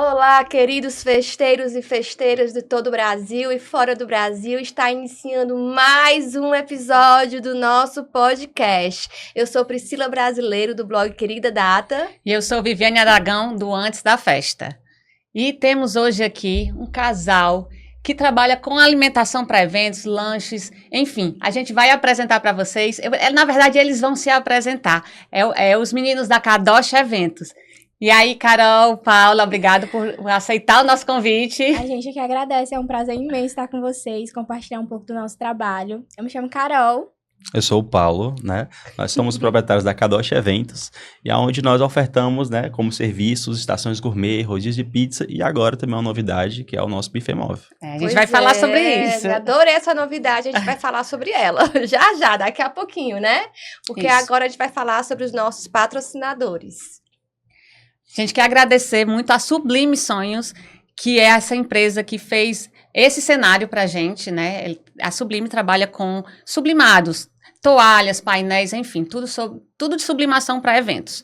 Olá, queridos festeiros e festeiras de todo o Brasil e fora do Brasil. Está iniciando mais um episódio do nosso podcast. Eu sou Priscila Brasileiro, do blog Querida Data. E eu sou Viviane Aragão, do Antes da Festa. E temos hoje aqui um casal que trabalha com alimentação para eventos, lanches, enfim. A gente vai apresentar para vocês. Na verdade, eles vão se apresentar. Os meninos da Kadosh Eventos. E aí, Carol, Paula, obrigado por aceitar o nosso convite. A gente que agradece, é um prazer imenso estar com vocês, compartilhar um pouco do nosso trabalho. Eu me chamo Carol. Eu sou o Paulo, né? Nós somos proprietários da Kadosh Eventos, e aonde nós ofertamos, né, como serviços, estações gourmet, rodízios de pizza e agora também uma novidade, que é o nosso buffet móvel. A gente vai falar sobre isso. Adorei essa novidade, a gente vai falar sobre ela já, daqui a pouquinho, né? Porque agora a gente vai falar sobre os nossos patrocinadores. A gente quer agradecer muito a Sublime Sonhos, que é essa empresa que fez esse cenário pra gente, né? A Sublime trabalha com sublimados, toalhas, painéis, enfim, tudo de sublimação para eventos.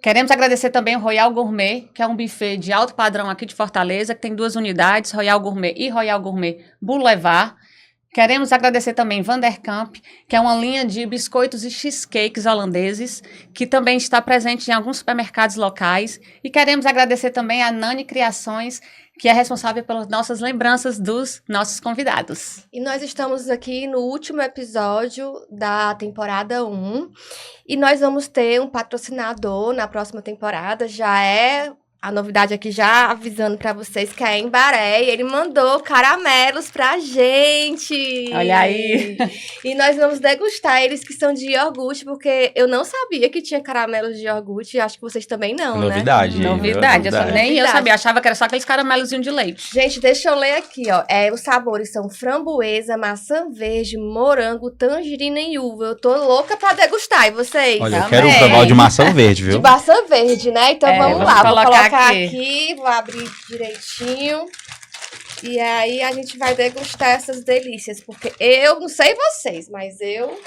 Queremos agradecer também o Royal Gourmet, que é um buffet de alto padrão aqui de Fortaleza, que tem 2 unidades, Royal Gourmet e Royal Gourmet Boulevard. Queremos agradecer também Vanderkamp, que é uma linha de biscoitos e cheesecakes holandeses, que também está presente em alguns supermercados locais. E queremos agradecer também a Nani Criações, que é responsável pelas nossas lembranças dos nossos convidados. E nós estamos aqui no último episódio da temporada 1, e nós vamos ter um patrocinador na próxima temporada, já é... A novidade aqui já avisando pra vocês que é Embaré, e ele mandou caramelos pra gente. Olha aí. E nós vamos degustar eles, que são de iogurte, porque eu não sabia que tinha caramelos de iogurte, acho que vocês também não, Novidade, né? Novidade. Nem eu sabia, achava que era só aqueles caramelozinhos de leite. Gente, deixa eu ler aqui, ó. Os sabores são framboesa, maçã verde, morango, tangerina e uva. Eu tô louca pra degustar, e vocês? Olha, eu quero provar o de maçã verde, viu? De maçã verde, né? Então vamos lá, vou colocar aqui, vou abrir direitinho. E aí a gente vai degustar essas delícias, porque eu não sei vocês, mas eu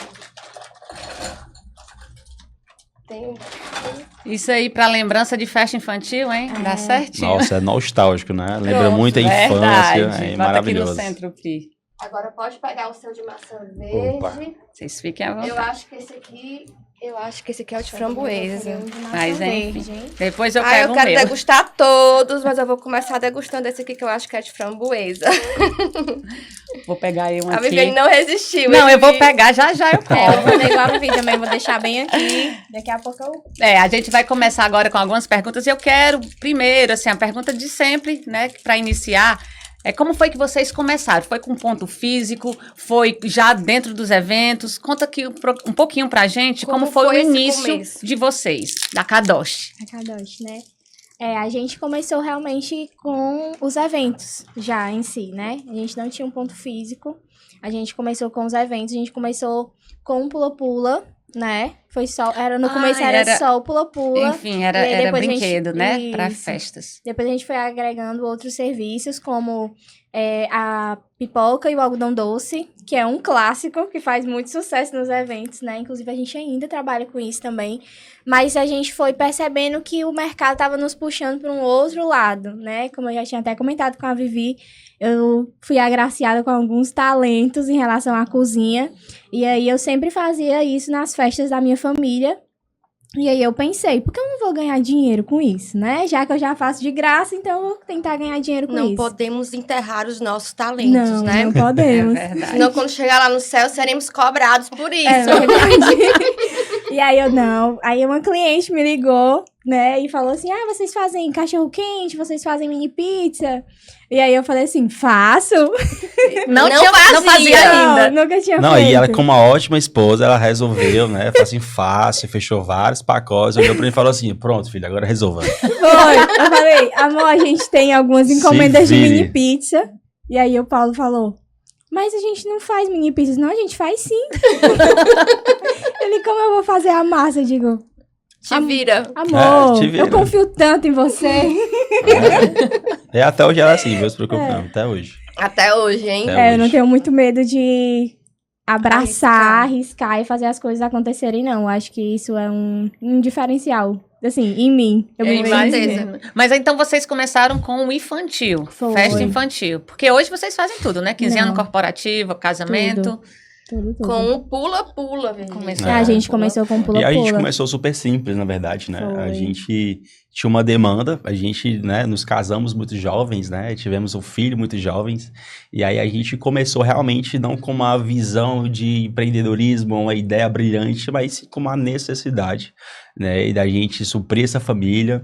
tenho... Isso aí pra lembrança de festa infantil, hein? Dá certinho. Nossa, é nostálgico, né? Lembra Pronto, muito a infância, é maravilhoso. Aqui no centro, Pri. Agora pode pegar o seu de maçã verde. Opa. Vocês fiquem à vontade. Eu acho que esse aqui é o de framboesa. Mas enfim, depois eu eu pego o quero meu. degustar todos, mas eu vou começar degustando esse aqui que eu acho que é de framboesa. Vou pegar aí um A aqui. Viviane não resistiu. Não, eu vou pegar já eu como. Eu vou fazer igual a Vivi também, vou deixar bem aqui. Daqui a pouco eu... A gente vai começar agora com algumas perguntas. E eu quero, primeiro, assim, a pergunta de sempre, né, para iniciar... Como foi que vocês começaram? Foi com ponto físico? Foi já dentro dos eventos? Conta aqui um pouquinho pra gente como foi o início de vocês, da Kadosh. A Kadosh, né? A gente começou realmente com os eventos já em si, né? A gente não tinha um ponto físico. A gente começou com os eventos, a gente começou com o pula-pula, né? No começo era só o pula-pula. Enfim, era brinquedo, né? Para festas. Depois a gente foi agregando outros serviços, como a pipoca e o algodão doce, que é um clássico, que faz muito sucesso nos eventos, né? Inclusive, a gente ainda trabalha com isso também. Mas a gente foi percebendo que o mercado estava nos puxando para um outro lado, né? Como eu já tinha até comentado com a Vivi, eu fui agraciada com alguns talentos em relação à cozinha. E aí, eu sempre fazia isso nas festas da minha família. E aí, eu pensei, por que eu não vou ganhar dinheiro com isso, né? Já que eu já faço de graça, então eu vou tentar ganhar dinheiro com isso. Não podemos enterrar os nossos talentos, né? Não podemos. É verdade. Senão, quando chegar lá no céu, seremos cobrados por isso. É verdade. E aí, Aí, uma cliente me ligou, né? E falou assim, vocês fazem cachorro-quente? Vocês fazem mini pizza? E aí, eu falei assim, faço. Não fazia ainda. Nunca tinha feito. Não, e ela, como uma ótima esposa, ela resolveu, né? Foi assim, fácil, fechou vários pacotes, olhou pra mim e falou assim, pronto, filha, agora resolva. Foi. Eu falei, amor, a gente tem algumas encomendas de mini pizza. E aí, o Paulo falou, mas a gente não faz mini pizzas. Não, a gente faz sim. Ele, como eu vou fazer a massa? Eu digo... Te vira. Amor, te vira. Eu confio tanto em você. Até hoje ela é assim, não se preocupe não, até hoje. Até hoje, hein? Eu não tenho muito medo de abraçar, arriscar e fazer as coisas acontecerem, não. Acho que isso é um diferencial assim, em mim. Eu Eu me vejo certeza. imagino. Mas então vocês começaram com o infantil, Foi. festa infantil. Porque hoje vocês fazem tudo, né? 15 Não. anos corporativo, casamento. tudo. Com o pula-pula, Virgínia. Começou. A gente começou com E a gente pula-pula. começou super simples, na verdade, né? A Foi. gente tinha uma demanda, a gente, né, nos casamos muito jovens, né? Tivemos um filho muito jovens. E aí a gente começou realmente não com uma visão de empreendedorismo, uma ideia brilhante, mas sim com uma necessidade, né? E da gente suprir essa família,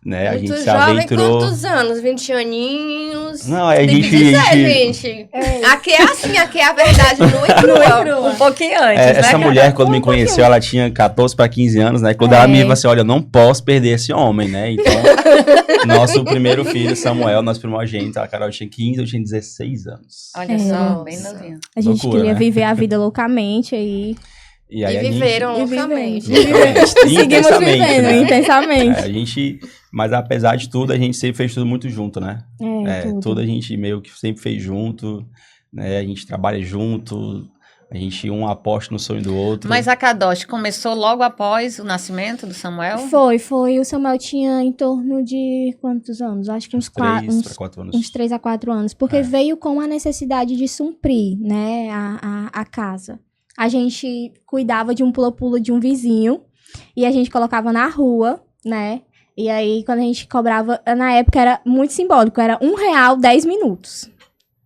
né? A Muito gente se jovem, aventurou. quantos anos? 20 aninhos? Não, a Tem que gente- dizer, a gente- gente. Aqui é assim, aqui é a verdade nua e crua. Um pouquinho antes, É, né? essa cara? mulher, quando me conheceu, ela tinha 14 para 15 anos, né? Quando ela me viu, assim, olha, eu não posso perder esse homem, né? Então, nosso primeiro filho, Samuel, nosso primogênito, a Carol tinha 15, eu tinha 16 anos. Olha É. só, bem Nossa. novinho. A gente Loucura, queria né? viver a vida loucamente aí. E aí E a gente- viveram E loucamente. vivemos. Seguimos Intensamente, vivendo, né? intensamente. A gente, mas apesar de tudo, a gente sempre fez tudo muito junto, né? Tudo a gente meio que sempre fez junto, né? A gente trabalha junto, a gente um aposta no sonho do outro. Mas a Kadosh começou logo após o nascimento do Samuel? Foi. O Samuel tinha em torno de quantos anos? Acho que uns 3 para 4 anos. uns 3 a 4 anos. Porque veio com a necessidade de suprir, né, a casa. A gente cuidava de um pula-pula de um vizinho e a gente colocava na rua, né? E aí, quando a gente cobrava, na época era muito simbólico, era R$1, 10 minutos,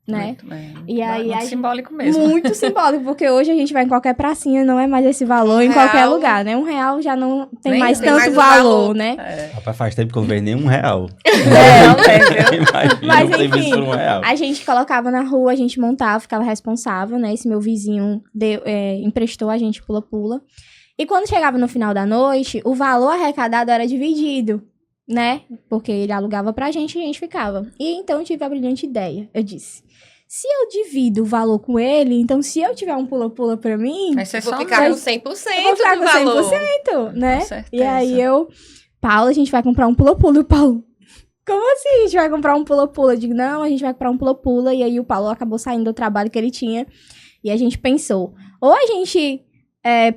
né? Muito bem. E aí Muito a gente- simbólico mesmo. Muito simbólico, porque hoje a gente vai em qualquer pracinha, não é mais esse valor em R$1 qualquer lugar, né? R$1 já não tem Nem mais tem tanto mais o valor, valor. né? É. Rapaz, faz tempo que eu não vejo nem R$1. Não tem, viu? Imagina, Mas, não tem enfim, visto por R$1. A gente colocava na rua, a gente montava, ficava responsável, né? Esse meu vizinho emprestou a gente pula-pula. E quando chegava no final da noite, o valor arrecadado era dividido, né? Porque ele alugava pra gente e a gente ficava. E então eu tive a brilhante ideia. Eu disse, se eu divido o valor com ele, então se eu tiver um pula-pula pra mim, Vai ser Vou só ficar com mais. 100% eu vou ficar do com valor. 100%, né? Com certeza. E aí Paula, a gente vai comprar um pula-pula. E o Paulo, como assim a gente vai comprar um pula-pula? Eu digo, não, a gente vai comprar um pula-pula. E aí o Paulo acabou saindo do trabalho que ele tinha. E a gente pensou, ou a gente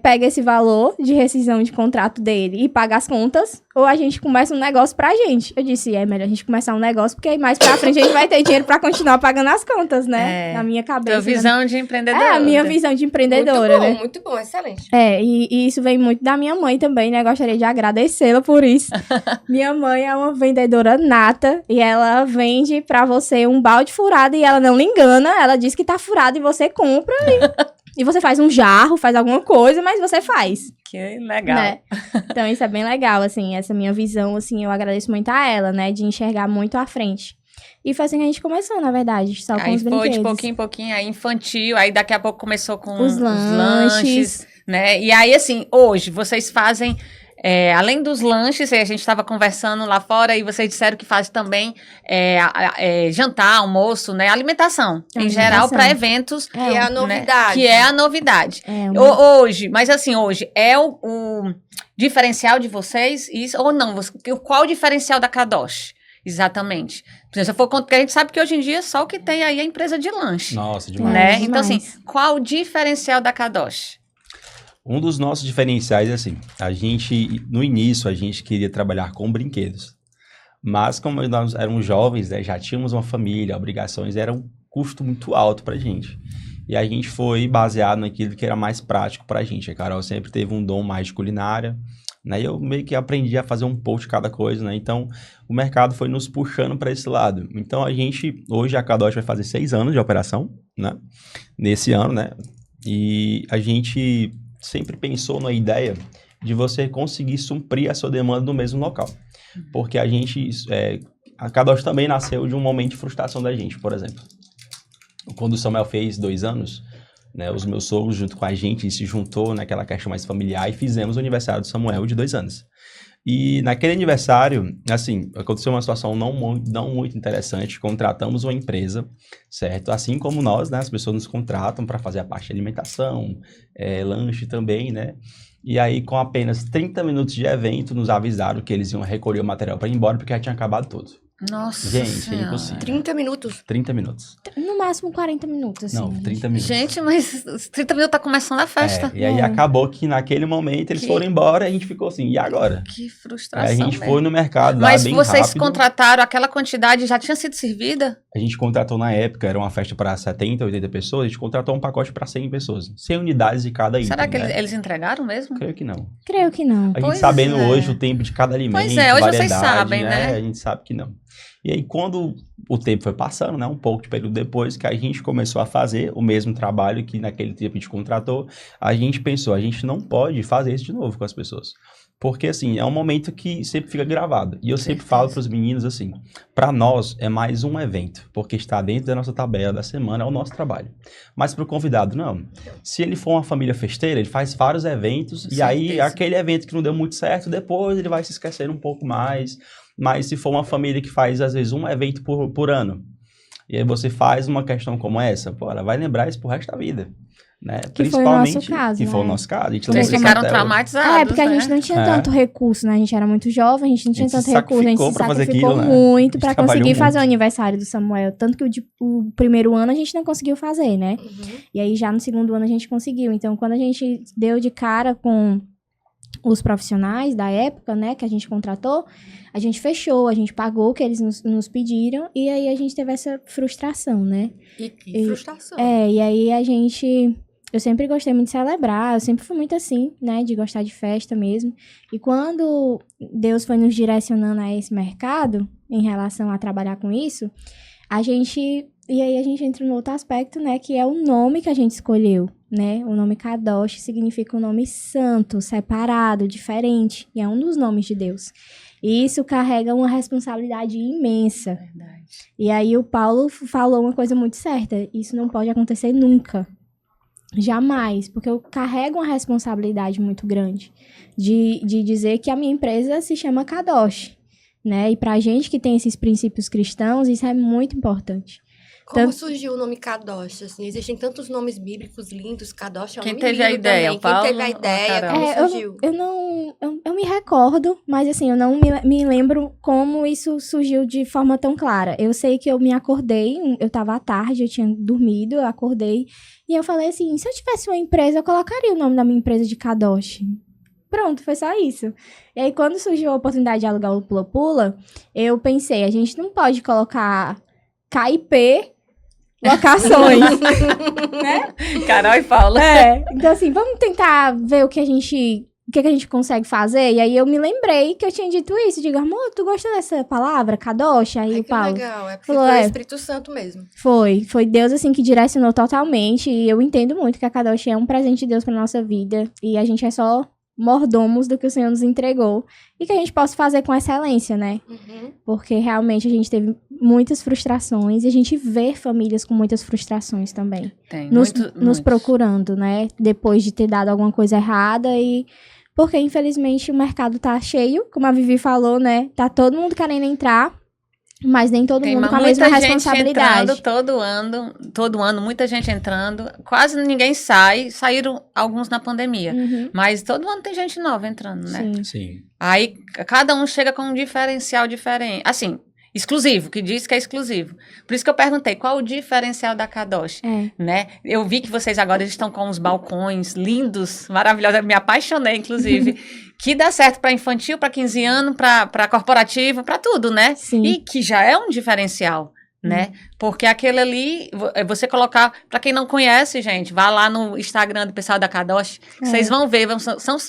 pega esse valor de rescisão de contrato dele e paga as contas, ou a gente começa um negócio pra gente. Eu disse, é melhor a gente começar um negócio, porque aí mais pra frente a gente vai ter dinheiro pra continuar pagando as contas, né? É. Na minha Tua cabeça. visão de empreendedora. A minha visão de empreendedora, né? Muito bom, excelente. E isso vem muito da minha mãe também, né? Gostaria de agradecê-la por isso. Minha mãe é uma vendedora nata e ela vende pra você um balde furado e ela não lhe engana. Ela diz que tá furado e você compra e você faz um jarro, faz alguma coisa, mas você faz. Que legal. Né? Então isso é bem legal, assim, essa minha visão, assim, eu agradeço muito a ela, né? De enxergar muito à frente. E foi assim que a gente começou, na verdade, só com Aí os foi brinquedos. de pouquinho em pouquinho, aí infantil, aí daqui a pouco começou com Os lanches. né? E aí, assim, hoje, vocês fazem, além dos lanches, a gente estava conversando lá fora e vocês disseram que faz também jantar, almoço, né? Alimentação, em geral, para eventos. Que é a novidade. Que é a novidade. É, Hoje, mas assim, hoje, é o diferencial de vocês, isso, ou não? Qual o diferencial da Kadosh? Exatamente. Se eu for porque a gente sabe que hoje em dia só o que tem aí é a empresa de lanche. Nossa, demais. Né? demais. Então, assim, qual o diferencial da Kadosh? Um dos nossos diferenciais é assim, no início, a gente queria trabalhar com brinquedos. Mas como nós éramos jovens, né, já tínhamos uma família, obrigações, era um custo muito alto pra gente. E a gente foi baseado naquilo que era mais prático pra gente. A Carol sempre teve um dom mais de culinária, né? E eu meio que aprendi a fazer um pouco de cada coisa, né? Então, o mercado foi nos puxando para esse lado. Então, hoje a Kadosh vai fazer 6 anos de operação, né? Nesse ano, né? E a gente sempre pensou na ideia de você conseguir suprir a sua demanda no mesmo local. Porque a Kadosh também nasceu de um momento de frustração da gente, por exemplo. Quando o Samuel fez 2 anos, né, os meus sogros junto com a gente se juntou naquela questão mais familiar e fizemos o aniversário do Samuel de 2 anos. E naquele aniversário, assim, aconteceu uma situação não muito interessante. Contratamos uma empresa, certo? Assim como nós, né? As pessoas nos contratam para fazer a parte de alimentação, lanche também, né? E aí, com apenas 30 minutos de evento, nos avisaram que eles iam recolher o material para ir embora, porque já tinha acabado tudo. Nossa Gente, é Senhora. impossível. 30 minutos. 30 minutos. No máximo 40 minutos, assim. Não, 30 minutos. Gente, mas os 30 minutos tá começando a festa. E aí acabou que naquele momento eles foram embora e a gente ficou assim, e agora? Que Aí frustração. a gente mesmo. foi no mercado lá Mas bem vocês rápido. contrataram aquela quantidade, já tinha sido servida? A gente contratou na época, era uma festa para 70, 80 pessoas, a gente contratou um pacote para 100 pessoas. 100 unidades de cada item. Será que né? eles entregaram mesmo? Creio que não. Creio que não. A gente Pois sabendo é. hoje o tempo de cada alimento, Pois é, hoje vocês variedade, sabem, né? A gente sabe que não. E aí, quando o tempo foi passando, né? Um pouco de período depois, que a gente começou a fazer o mesmo trabalho que naquele tempo a gente contratou, a gente pensou, a gente não pode fazer isso de novo com as pessoas. Porque, assim, é um momento que sempre fica gravado. E eu sempre falo para os meninos, assim, para nós é mais um evento, porque está dentro da nossa tabela da semana, é o nosso trabalho. Mas para o convidado, não. Se ele for uma família festeira, ele faz vários eventos, Com e aí certeza. aquele evento que não deu muito certo, depois ele vai se esquecendo um pouco mais. Mas se for uma família que faz, às vezes, um evento por ano, e aí você faz uma questão como essa, pô, ela vai lembrar isso pro resto da vida. Né? Que foi o nosso Principalmente, caso, que foi o né? nosso caso. A gente Vocês lembra isso ficaram até hoje. traumatizados, Porque a né? gente não tinha É. tanto recurso, né? A gente era muito jovem, a gente não tinha A gente tanto se recurso, a gente sacrificou se pra fazer sacrificou aquilo, né? muito A pra gente trabalhou conseguir fazer o muito. aniversário do Samuel. Tanto que o primeiro ano a gente não conseguiu fazer, né? Uhum. E aí já no segundo ano a gente conseguiu. Então, quando a gente deu de cara com os profissionais da época, né, que a gente contratou, a gente fechou, a gente pagou o que eles nos pediram, e aí a gente teve essa frustração, né? E que frustração. E aí a gente... Eu sempre gostei muito de celebrar, eu sempre fui muito assim, né, de gostar de festa mesmo. E quando Deus foi nos direcionando a esse mercado, em relação a trabalhar com isso, e aí a gente entra no outro aspecto, né, que é o nome que a gente escolheu, né? O nome Kadosh significa um nome santo, separado, diferente, e é um dos nomes de Deus. E isso carrega uma responsabilidade imensa. Verdade. E aí o Paulo falou uma coisa muito certa, isso não pode acontecer nunca. Jamais, porque eu carrego uma responsabilidade muito grande de dizer que a minha empresa se chama Kadosh, né? E pra gente que tem esses princípios cristãos, isso é muito importante. Como Tanto- surgiu o nome Kadosh? Assim, existem tantos nomes bíblicos lindos. Kadosh é um Quem nome teve a lindo ideia, também. o Paulo Quem teve a ou a ideia? Carol? Como surgiu? Eu me recordo, mas assim, eu não me lembro como isso surgiu de forma tão clara. Eu sei que eu me acordei, eu tava à tarde, eu tinha dormido, eu acordei, e eu falei assim, se eu tivesse uma empresa, eu colocaria o nome da minha empresa de Kadosh. Pronto, foi só isso. E aí, quando surgiu a oportunidade de alugar o Pula Pula, eu pensei, a gente não pode colocar KIP locações, né? Carol e Paula. Então assim, vamos tentar ver o que a gente consegue fazer. E aí eu me lembrei que eu tinha dito isso. Digo, amor, tu gostou dessa palavra, Kadosh? Aí Ai, o que Paulo legal. É porque falou, foi o é. Espírito Santo mesmo. foi Deus assim que direcionou totalmente. E eu entendo muito que a Kadosh é um presente de Deus pra nossa vida. E a gente é só mordomos do que o Senhor nos entregou. E que a gente possa fazer com excelência, né? Uhum. Porque realmente a gente teve muitas frustrações. E a gente vê famílias com muitas frustrações também. Tem, Nos muito. procurando, né? Depois de ter dado alguma coisa errada e... Porque, infelizmente, o mercado tá cheio, como a Vivi falou, né? Tá todo mundo querendo entrar, mas nem todo Tem mundo com a muita mesma gente responsabilidade. entrando todo ano, muita gente entrando. Quase ninguém sai, saíram alguns na pandemia. Uhum, Mas todo ano tem gente nova entrando, né? sim. Sim. Aí cada um chega com um diferencial diferente. Assim, exclusivo, que diz que é exclusivo. Por isso que eu perguntei, qual o diferencial da Kadosh? É. Né? Eu vi que vocês agora estão com os balcões lindos, maravilhosos. Eu me apaixonei, inclusive. Que dá certo para infantil, para 15 anos, para corporativo, para tudo, né? Sim. E que já é um diferencial, né? Porque aquele ali, você colocar... Para quem não conhece, gente, vá lá no Instagram do pessoal da Kadosh, que vocês vão ver,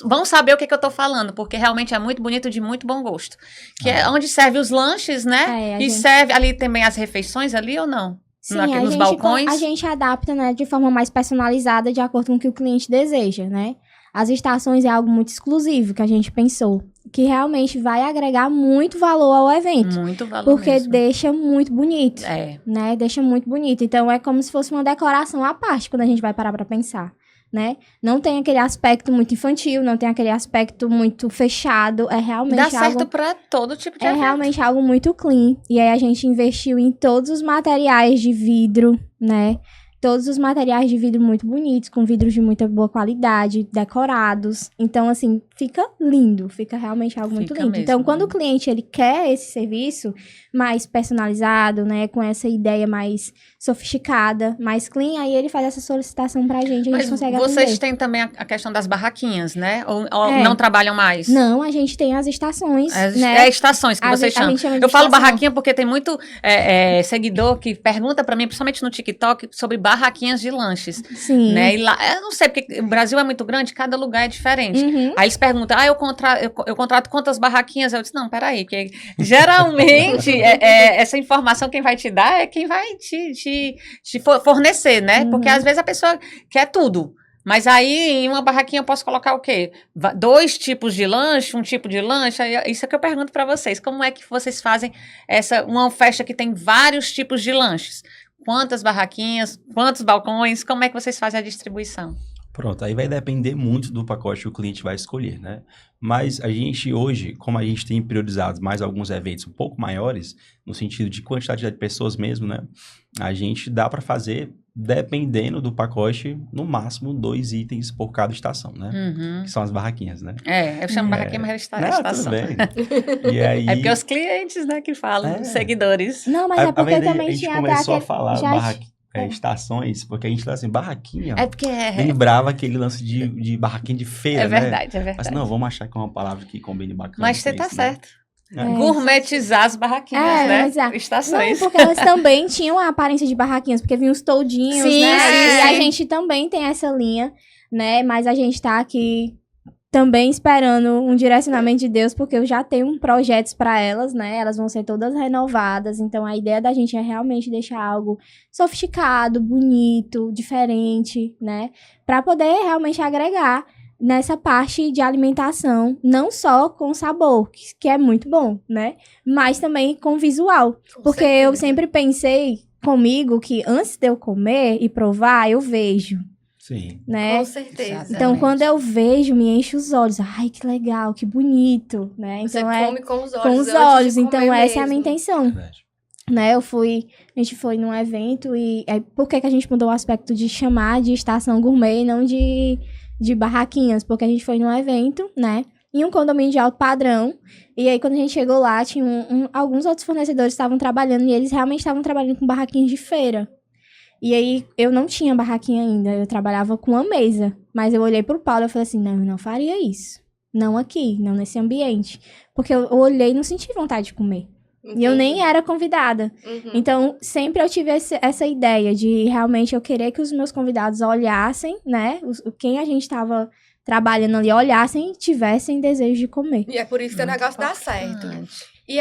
vão saber o que eu tô falando, porque realmente é muito bonito, de muito bom gosto. Que é onde serve os lanches, né? É, E serve ali também as refeições ali ou não? Sim, Nos balcões? a gente adapta, né, de forma mais personalizada, de acordo com o que o cliente deseja, né? As estações é algo muito exclusivo que a gente pensou, que realmente vai agregar muito valor ao evento. Muito valor Porque mesmo. deixa muito bonito, É. né? Deixa muito bonito. Então, é como se fosse uma decoração à parte, quando a gente vai parar pra pensar, né? Não tem aquele aspecto muito infantil, não tem aquele aspecto muito fechado. É realmente Dá algo... certo pra todo tipo de É evento. realmente algo muito clean. E aí a gente investiu em todos os materiais de vidro, né? todos os materiais de vidro muito bonitos, com vidros de muita boa qualidade, decorados. Então, assim, fica lindo, fica realmente algo muito Fica lindo. mesmo, Então, quando né? o cliente, ele quer esse serviço mais personalizado, né, com essa ideia mais sofisticada, mais clean, aí ele faz essa solicitação pra gente, a gente Mas consegue vocês atender. têm também a questão das barraquinhas, né? Ou É. não trabalham mais? Não, a gente tem as estações, É né? estações que A vocês gente- a chamam. gente chama de Eu falo estação. barraquinha porque tem muito seguidor que pergunta pra mim, principalmente no TikTok, sobre barraquinhas de lanches, Sim. né? E lá, eu não sei, porque o Brasil é muito grande, cada lugar é diferente. Uhum. Aí eles perguntam, eu contrato quantas barraquinhas? Eu disse, não, peraí, porque geralmente essa informação quem vai te dar é quem vai te fornecer, né? Porque Uhum. às vezes a pessoa quer tudo. Mas aí, em uma barraquinha, eu posso colocar o quê? 2 tipos de lanche, um tipo de lanche? Isso é que eu pergunto para vocês. Como é que vocês fazem uma festa que tem vários tipos de lanches? Quantas barraquinhas? Quantos balcões? Como é que vocês fazem a distribuição? Pronto, aí vai depender muito do pacote que o cliente vai escolher, né? Mas a gente hoje, como a gente tem priorizado mais alguns eventos um pouco maiores, no sentido de quantidade de pessoas mesmo, né? A gente dá para fazer, dependendo do pacote, no máximo 2 itens por cada estação, né? Uhum. Que são as barraquinhas, né? Eu chamo barraquinha, mas é Não, estação. tudo bem. E aí... É porque os clientes, né, que falam, os seguidores. Não, mas é porque também a gente tinha começou a aquele- falar já- estações, porque a gente tá assim, barraquinha. É porque Lembrava aquele lance de barraquinha de feira, é né? verdade, é verdade. Mas não, vamos achar que é uma palavra que combine bacana. Mas você com tá isso, né? certo. É. Gourmetizar as barraquinhas, É, né? mas Não, Estações. porque elas também tinham a aparência de barraquinhas, porque vinham os toldinhos, Sim, né? sim, E a sim. gente também tem essa linha, né? Mas a gente tá aqui também esperando um direcionamento de Deus, porque eu já tenho projetos para elas, né? Elas vão ser todas renovadas. Então, a ideia da gente é realmente deixar algo sofisticado, bonito, diferente, né? Para poder realmente agregar nessa parte de alimentação, não só com sabor, que é muito bom, né? Mas também com visual. Com Porque eu certeza. sempre pensei comigo que antes de eu comer e provar, eu vejo, Sim. né? Com certeza. Exatamente. Então, quando eu vejo, me enche os olhos. Ai, que legal, que bonito, né? Você Então, come com os olhos. com os antes de olhos. comer Então, essa é a minha mesmo. intenção, Verdade. né? A gente foi num evento e... Aí, por que que a gente mudou o aspecto de chamar de estação gourmet e não de barraquinhas? Porque a gente foi num evento, né? Em um condomínio de alto padrão. E aí, quando a gente chegou lá, tinha alguns outros fornecedores que estavam trabalhando e eles realmente estavam trabalhando com barraquinhas de feira. E aí, eu não tinha barraquinha ainda, eu trabalhava com uma mesa. Mas eu olhei pro Paulo e falei assim, não, eu não faria isso. Não aqui, não nesse ambiente. Porque eu olhei e não senti vontade de comer. E eu nem era convidada. Uhum. Então, sempre eu tive essa ideia de realmente eu querer que os meus convidados olhassem, né? Quem a gente tava trabalhando ali, olhassem e tivessem desejo de comer. E é por isso que o Muito negócio dá certo. importante. E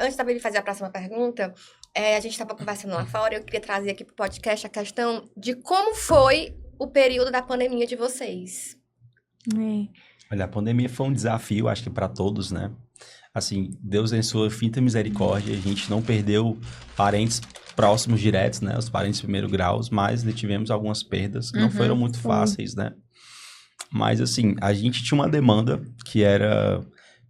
antes da Baby fazer a próxima pergunta, a gente estava conversando lá fora, eu queria trazer aqui pro podcast a questão de como foi o período da pandemia de vocês. É. Olha, a pandemia foi um desafio, acho que para todos, né? Assim, Deus em sua infinita misericórdia, a gente não perdeu parentes próximos diretos, né? Os parentes de primeiro grau, mas tivemos algumas perdas que não foram muito foi. fáceis, né? Mas, assim, a gente tinha uma demanda que era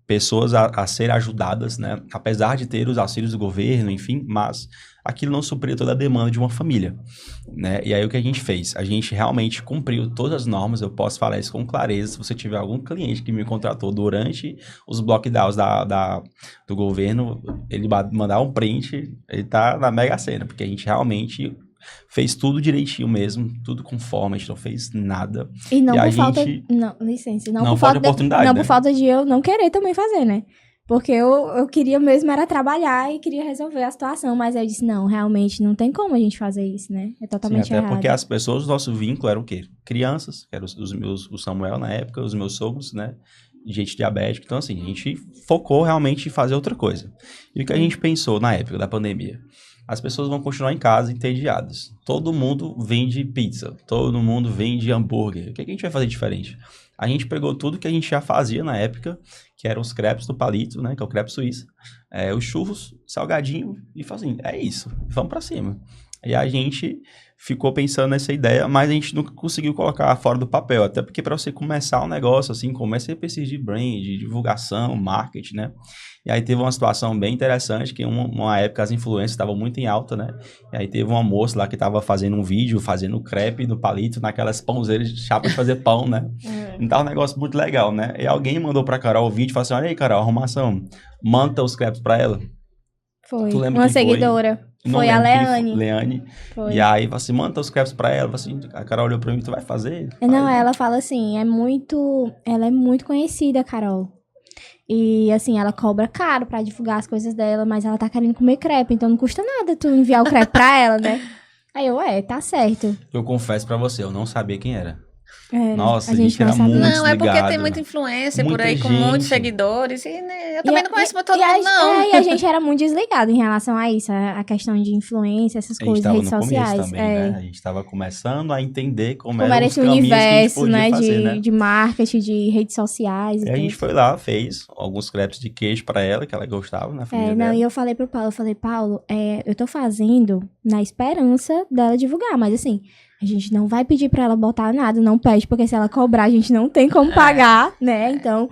pessoas a serem ajudadas, né? Apesar de ter os auxílios do governo, enfim, mas aquilo não supria toda a demanda de uma família, né? E aí o que a gente fez? A gente realmente cumpriu todas as normas, eu posso falar isso com clareza, se você tiver algum cliente que me contratou durante os lockdowns do governo, ele mandar um print, ele tá na Mega Sena, porque a gente realmente fez tudo direitinho mesmo, tudo conforme, a gente não fez nada. E não E a por falta... gente- Não, licença. Não, Não por falta falta oportunidade, Não né? por falta de eu não querer também fazer, né? Porque eu queria mesmo era trabalhar e queria resolver a situação. Mas eu disse, não, realmente não tem como a gente fazer isso, né? É Sim, totalmente até errado. porque as pessoas do nosso vínculo eram o quê? Crianças, que eram o Samuel na época, os meus sogros, né? Gente diabética. Então, assim, a gente focou realmente em fazer outra coisa. E o que a gente pensou na época da pandemia? As pessoas vão continuar em casa entediadas. Todo mundo vende pizza, todo mundo vende hambúrguer. O que a gente vai fazer diferente? A gente pegou tudo que a gente já fazia na época, que eram os crepes do palito, né? Que é o crepe suíço, os churros, salgadinho, e falou assim, é isso, vamos pra cima. E a gente ficou pensando nessa ideia, mas a gente nunca conseguiu colocar fora do papel. Até porque para você começar um negócio assim, começa a pesquisa de brand, divulgação, marketing, né? E aí teve uma situação bem interessante, que uma época as influências estavam muito em alta, né? E aí teve uma moça lá que estava fazendo um vídeo, fazendo crepe no palito, naquelas pãozeiras de chapa de fazer pão, né? Então, um negócio muito legal, né? E alguém mandou pra Carol o vídeo e falou assim, olha aí, Carol, arrumação, manda os crepes pra ela. Foi. Tu lembra Uma quem foi? seguidora. Não Foi a lembro quem Leane. Leane. Foi. E aí, assim, manda os crepes pra ela. Assim, a Carol olhou pra mim, tu vai fazer? Não, Faz. ela fala assim, ela é muito conhecida, Carol. E, assim, ela cobra caro pra divulgar as coisas dela, mas ela tá querendo comer crepe, então não custa nada tu enviar o crepe pra ela, né? Aí eu, tá certo. Eu confesso pra você, eu não sabia quem era. a Nossa, a gente gente era não sabe. muito Não, é porque desligado. tem muita influência por Muita aí, com muitos gente. seguidores. E né, eu também não conheço todo e mundo, não. E a gente era muito desligado em relação a isso, a questão de influência, essas A gente coisas, tava redes no começo sociais. também, né? A gente tava começando a entender como Como eram era os esse caminhos que a gente universo, podia né, fazer, né? de marketing, de redes sociais. E a gente foi lá, fez alguns crepes de queijo pra ela, que ela gostava, na família Não, dela. e eu falei pro Paulo, Paulo, eu tô fazendo na esperança dela divulgar, mas assim, a gente não vai pedir pra ela botar nada, não pede, porque se ela cobrar, a gente não tem como pagar, né? Então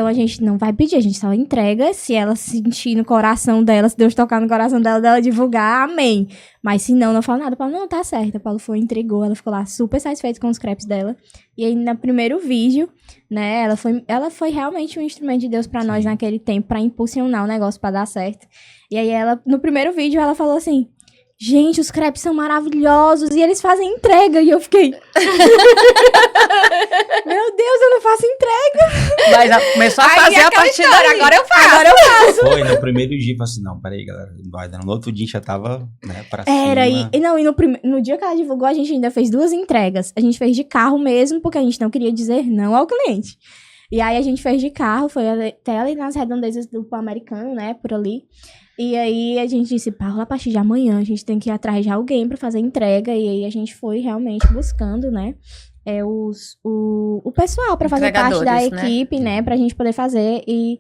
a gente não vai pedir, a gente só entrega, se ela sentir no coração dela, se Deus tocar no coração dela divulgar, amém. Mas se não fala nada, o Paulo, não, tá certo. O Paulo foi, entregou, ela ficou lá super satisfeita com os crepes dela. E aí, no primeiro vídeo, né, ela foi realmente um instrumento de Deus pra nós naquele tempo, pra impulsionar o negócio pra dar certo. E aí, no primeiro vídeo, ela falou assim, gente, os crepes são maravilhosos e eles fazem entrega. E eu fiquei... Meu Deus, eu não faço entrega. Mas começou a fazer a partir daí. Agora eu faço. Foi, no primeiro dia, eu falei assim, não, peraí, galera, não vai dar. No outro dia já tava, né, pra Era, cima. e no dia que ela divulgou, a gente ainda fez 2 entregas. A gente fez de carro mesmo, porque a gente não queria dizer não ao cliente. E aí a gente fez de carro, foi até ali nas redondezas do Pan-Americano, né, por ali. E aí a gente disse, Paula, a partir de amanhã a gente tem que ir atrás de alguém pra fazer entrega. E aí a gente foi realmente buscando, né, o pessoal pra fazer parte da equipe, né, pra gente poder fazer. E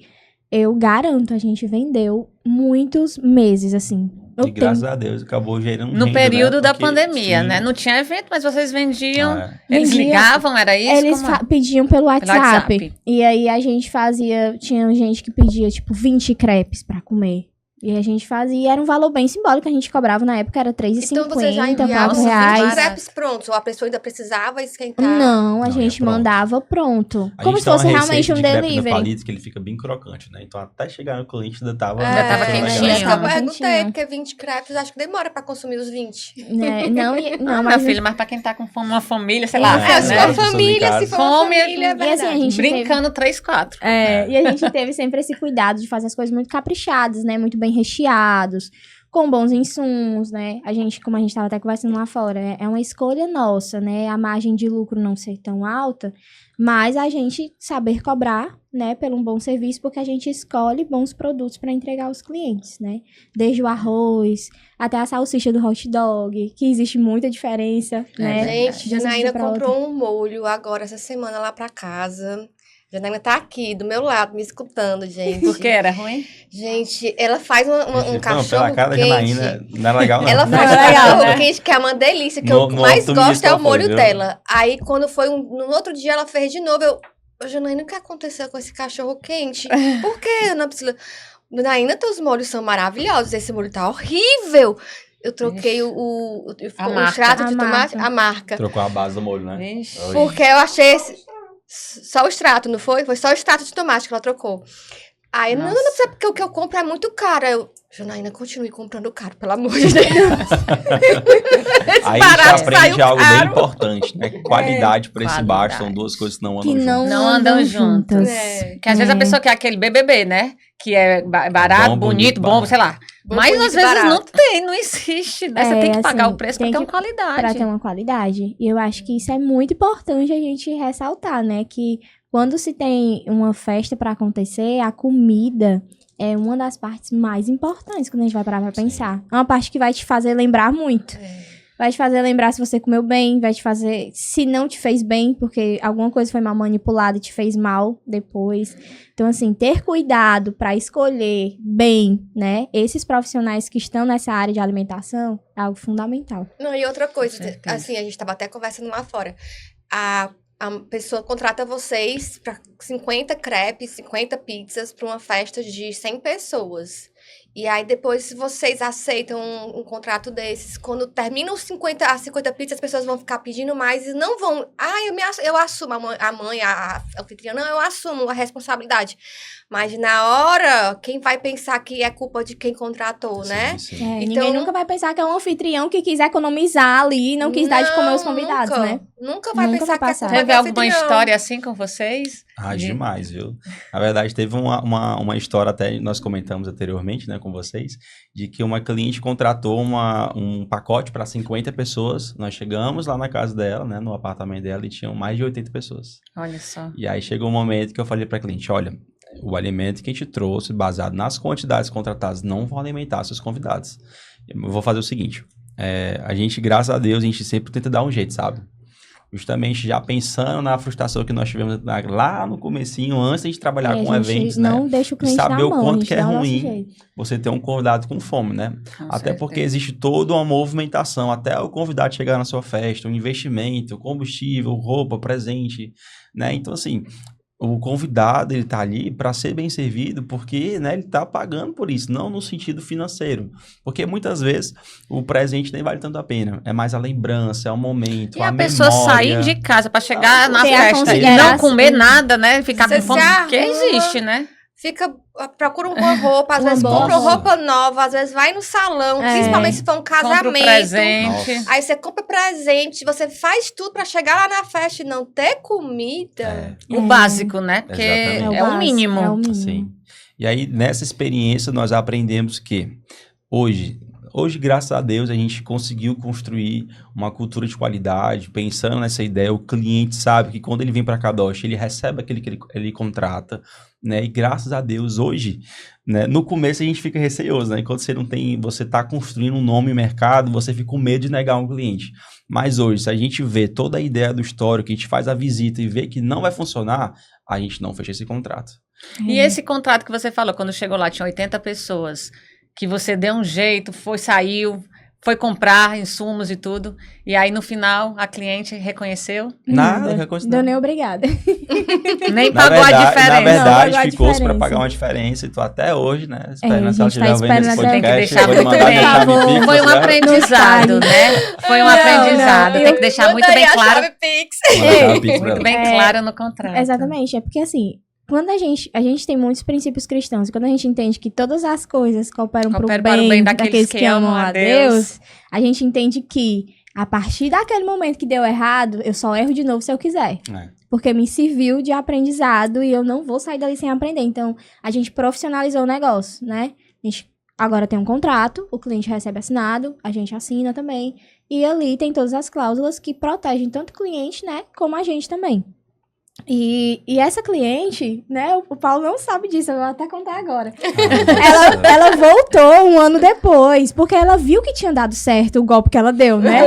eu garanto, a gente vendeu muitos meses, assim. E graças a Deus, acabou gerando No renda, período né? da Porque, pandemia, sim, né? Não tinha evento, mas vocês vendiam. Eles Vendia. ligavam, era isso? Eles Como é? pediam pelo WhatsApp. WhatsApp. E aí a gente fazia... Tinha gente que pedia, tipo, 20 crepes pra comer. E a gente fazia... Era um valor bem simbólico. A gente cobrava na época, era R$3,50, Então você já enviava R$4 os 20 reais. crepes prontos, ou a pessoa ainda precisava esquentar? Não, a Não, gente ia pronto. mandava pronto. A Como gente se fosse dá uma realmente receita um de crepe no delivery. palito, que ele fica bem crocante, né? Então até chegar no cliente ainda tava... Ainda tava legal. quentinho. Por isso que eu Tava perguntei, quentinho. porque 20 crepes acho que demora pra consumir os 20. Né? Não, Não, mas... meu filho, mas pra quem tá com fome, uma família, sei lá, É, Se né? for pessoas em família, casa. se for uma Fome, família, é e assim, a verdade. gente Brincando 3, 4. E a gente teve sempre esse cuidado de fazer as coisas muito caprichadas, né? Muito bem recheados, com bons insumos, né? Como a gente tava até conversando lá fora, é uma escolha nossa, né? A margem de lucro não ser tão alta, mas a gente saber cobrar, né? Pelo um bom serviço, porque a gente escolhe bons produtos para entregar aos clientes, né? Desde o arroz até a salsicha do hot dog, que existe muita diferença, né? Gente, de um Janaína pra outro. comprou um molho agora, essa semana, lá pra casa. Janaína tá aqui, do meu lado, me escutando, gente. Porque era ruim? Gente, ela faz um Não, cachorro pela cara da quente. Janaína, não é legal não. Ela Não, faz é um legal, cachorro né? quente, que é uma delícia. Que No- eu no mais outro dia gosto é só o molho foi, viu? dela. Aí, quando foi no outro dia, ela fez de novo. Ô, Janaína, o que aconteceu com esse cachorro quente? Por que, Ana Priscila? Janaína, teus molhos são maravilhosos. Esse molho tá horrível. Eu troquei o marca. extrato de A tomate, marca. a marca. Trocou a base do molho, né? Vixe. Oi. Porque eu achei só o extrato, não foi? Foi só o extrato de tomate que ela trocou. Aí, não, Nossa. não precisa, porque o que eu compro é muito caro. Aí eu, Janaína, continue comprando caro, pelo amor de Deus. Aí a gente barato aprende saiu algo bem caro. importante, né? Qualidade, preço e baixo são Qualidade. duas coisas que não andam Que juntas. não andam andam juntas. juntas. É. Que às vezes a pessoa quer aquele BBB, né? Que é barato, Bom, bonito, bonito, bom, barato. sei lá. Bom, Mas bonito, às vezes barato. não tem, não existe. Né? Você tem que pagar assim, o preço pra tem ter que- uma qualidade. Pra ter uma qualidade. E eu acho que isso é muito importante a gente ressaltar, né? Que quando se tem uma festa pra acontecer, a comida é uma das partes mais importantes quando a gente vai parar pra pensar. É uma parte que vai te fazer lembrar muito. vai te fazer lembrar se você comeu bem, vai te fazer se não te fez bem, porque alguma coisa foi mal manipulada e te fez mal depois. Então, assim, ter cuidado para escolher bem, né, esses profissionais que estão nessa área de alimentação é algo fundamental. Não, e outra coisa, certeza. assim, a gente tava até conversando lá fora. A pessoa contrata vocês para 50 crepes, 50 pizzas para uma festa de 100 pessoas. E aí, depois, se vocês aceitam um contrato desses, quando termina as 50 pizzas, as pessoas vão ficar pedindo mais e não vão... eu assumo, a anfitriã, não, eu assumo a responsabilidade. Mas na hora, quem vai pensar que é culpa de quem contratou, né? Sim. Ninguém Então- nunca vai pensar que é um anfitrião que quis economizar ali e não quis dar de comer os convidados, nunca, né? Nunca vai Nunca pensar vai que é passar. culpa Teve do alguma anfitrião. história assim com vocês? Demais, viu? Na verdade, teve uma história, até nós comentamos anteriormente, né, com vocês, de que uma cliente contratou um pacote para 50 pessoas. Nós chegamos lá na casa dela, né, no apartamento dela, e tinham mais de 80 pessoas. Olha só. E aí chegou um momento que eu falei para a cliente, olha, o alimento que a gente trouxe, baseado nas quantidades contratadas, não vão alimentar seus convidados. Eu vou fazer o seguinte, a gente, graças a Deus, a gente sempre tenta dar um jeito, sabe? Justamente já pensando na frustração que nós tivemos lá no comecinho, antes de a gente trabalhar com a gente eventos, né? não deixa o cliente saber na o mão, a quanto gente que é dá o nosso ruim jeito. você ter um convidado com fome, né? Com Até certeza. porque existe toda uma movimentação, até o convidado chegar na sua festa, um investimento, combustível, roupa, presente, né? Então, assim, o convidado, ele tá ali para ser bem servido, porque, né, ele tá pagando por isso, não no sentido financeiro. Porque muitas vezes o presente nem vale tanto a pena. É mais a lembrança, é o momento, E a a pessoa memória. sair de casa pra chegar na Tem a festa e não consideração. comer nada, né? Ficar Você com fome, se porque arruma. existe, né? Procura uma boa roupa, às Uma vezes boa compra roupa. roupa nova, às vezes vai no salão, É. principalmente se for um Compra o casamento. presente. Nossa. Aí você compra presente, você faz tudo pra chegar lá na festa e não ter comida. É. O básico, né? Porque Exatamente. é o mínimo. É o mínimo. Sim. E aí, nessa experiência, nós aprendemos que hoje, graças a Deus, a gente conseguiu construir uma cultura de qualidade, pensando nessa ideia. O cliente sabe que quando ele vem para a Kadosh, ele recebe aquele que ele contrata, né? E graças a Deus, hoje, né? No começo a gente fica receoso, né? Enquanto você está construindo um nome no mercado, você fica com medo de negar um cliente. Mas hoje, se a gente vê toda a ideia do histórico, que a gente faz a visita e vê que não vai funcionar, a gente não fecha esse contrato. E esse contrato que você falou, quando chegou lá, tinha 80 pessoas, que você deu um jeito, saiu, foi comprar insumos e tudo, e aí no final a cliente reconheceu, Nada, Deu nem obrigada. nem Na pagou a verdade, diferença. na verdade, Não, pagou a ficou para diferença. pagar uma diferença e tô até hoje, né? a Esperando se ela gente tá estiver ouvindo esperando esse até Tem que podcast, deixar eu vou lhe muito mandar bem. minha chave Por favor. Pix, Foi um né? aprendizado, né? Foi um Não, aprendizado. não, Tem que deixar muito Manda bem aí a claro, chave Pix. Vou mandar a chave Pix pra muito ela. bem claro no contrato. Exatamente, é porque assim, quando a gente tem muitos princípios cristãos, e quando a gente entende que todas as coisas cooperam para o bem daqueles que amam a Deus, a gente entende que a partir daquele momento que deu errado, eu só erro de novo se eu quiser. É. Porque me serviu de aprendizado e eu não vou sair dali sem aprender. Então, a gente profissionalizou o negócio, né? A gente agora tem um contrato, o cliente recebe assinado, a gente assina também. E ali tem todas as cláusulas que protegem tanto o cliente, né, como a gente também. E essa cliente, né, o Paulo não sabe disso, eu vou até contar agora. Ela voltou um ano depois, porque ela viu que tinha dado certo o golpe que ela deu, né?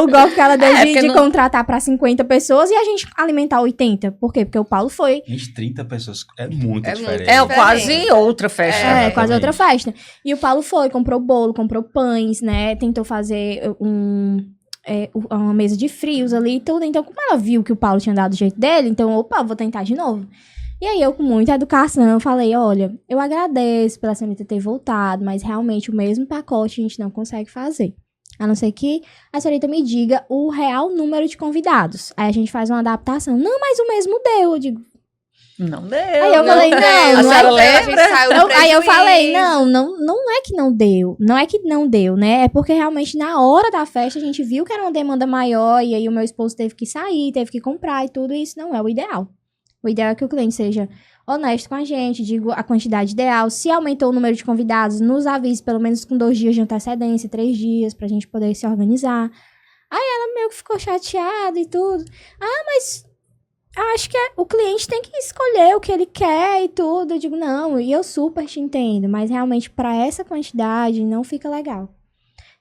O golpe que ela deu porque de não- contratar pra 50 pessoas e a gente alimentar 80. Por quê? Porque o Paulo foi. Gente, 30 pessoas é muito É diferente. muito quase outra festa. É, quase exatamente. outra festa. E o Paulo foi, comprou bolo, comprou pães, né? Tentou fazer uma mesa de frios ali e tudo. Então, como ela viu que o Paulo tinha dado o jeito dele, então, opa, vou tentar de novo. E aí, eu com muita educação, falei, olha, eu agradeço pela senhorita ter voltado, mas realmente o mesmo pacote a gente não consegue fazer. A não ser que a senhorita me diga o real número de convidados. Aí a gente faz uma adaptação. Não, mas o mesmo deu. Eu digo, Não deu. Aí eu falei, deu. não, A não senhora é- lembra? A gente saiu no Aí eu prejuízo. falei, não é que não deu. Não é que não deu, né? É porque realmente na hora da festa a gente viu que era uma demanda maior e aí o meu esposo teve que sair, teve que comprar e tudo, e isso não é o ideal. O ideal é que o cliente seja honesto com a gente, digo a quantidade ideal. Se aumentou o número de convidados, nos avise pelo menos com 2 dias de antecedência, 3 dias, pra gente poder se organizar. Aí ela meio que ficou chateada e tudo. Ah, mas acho que o cliente tem que escolher o que ele quer e tudo. Eu digo, não, e eu super te entendo, mas realmente pra essa quantidade não fica legal.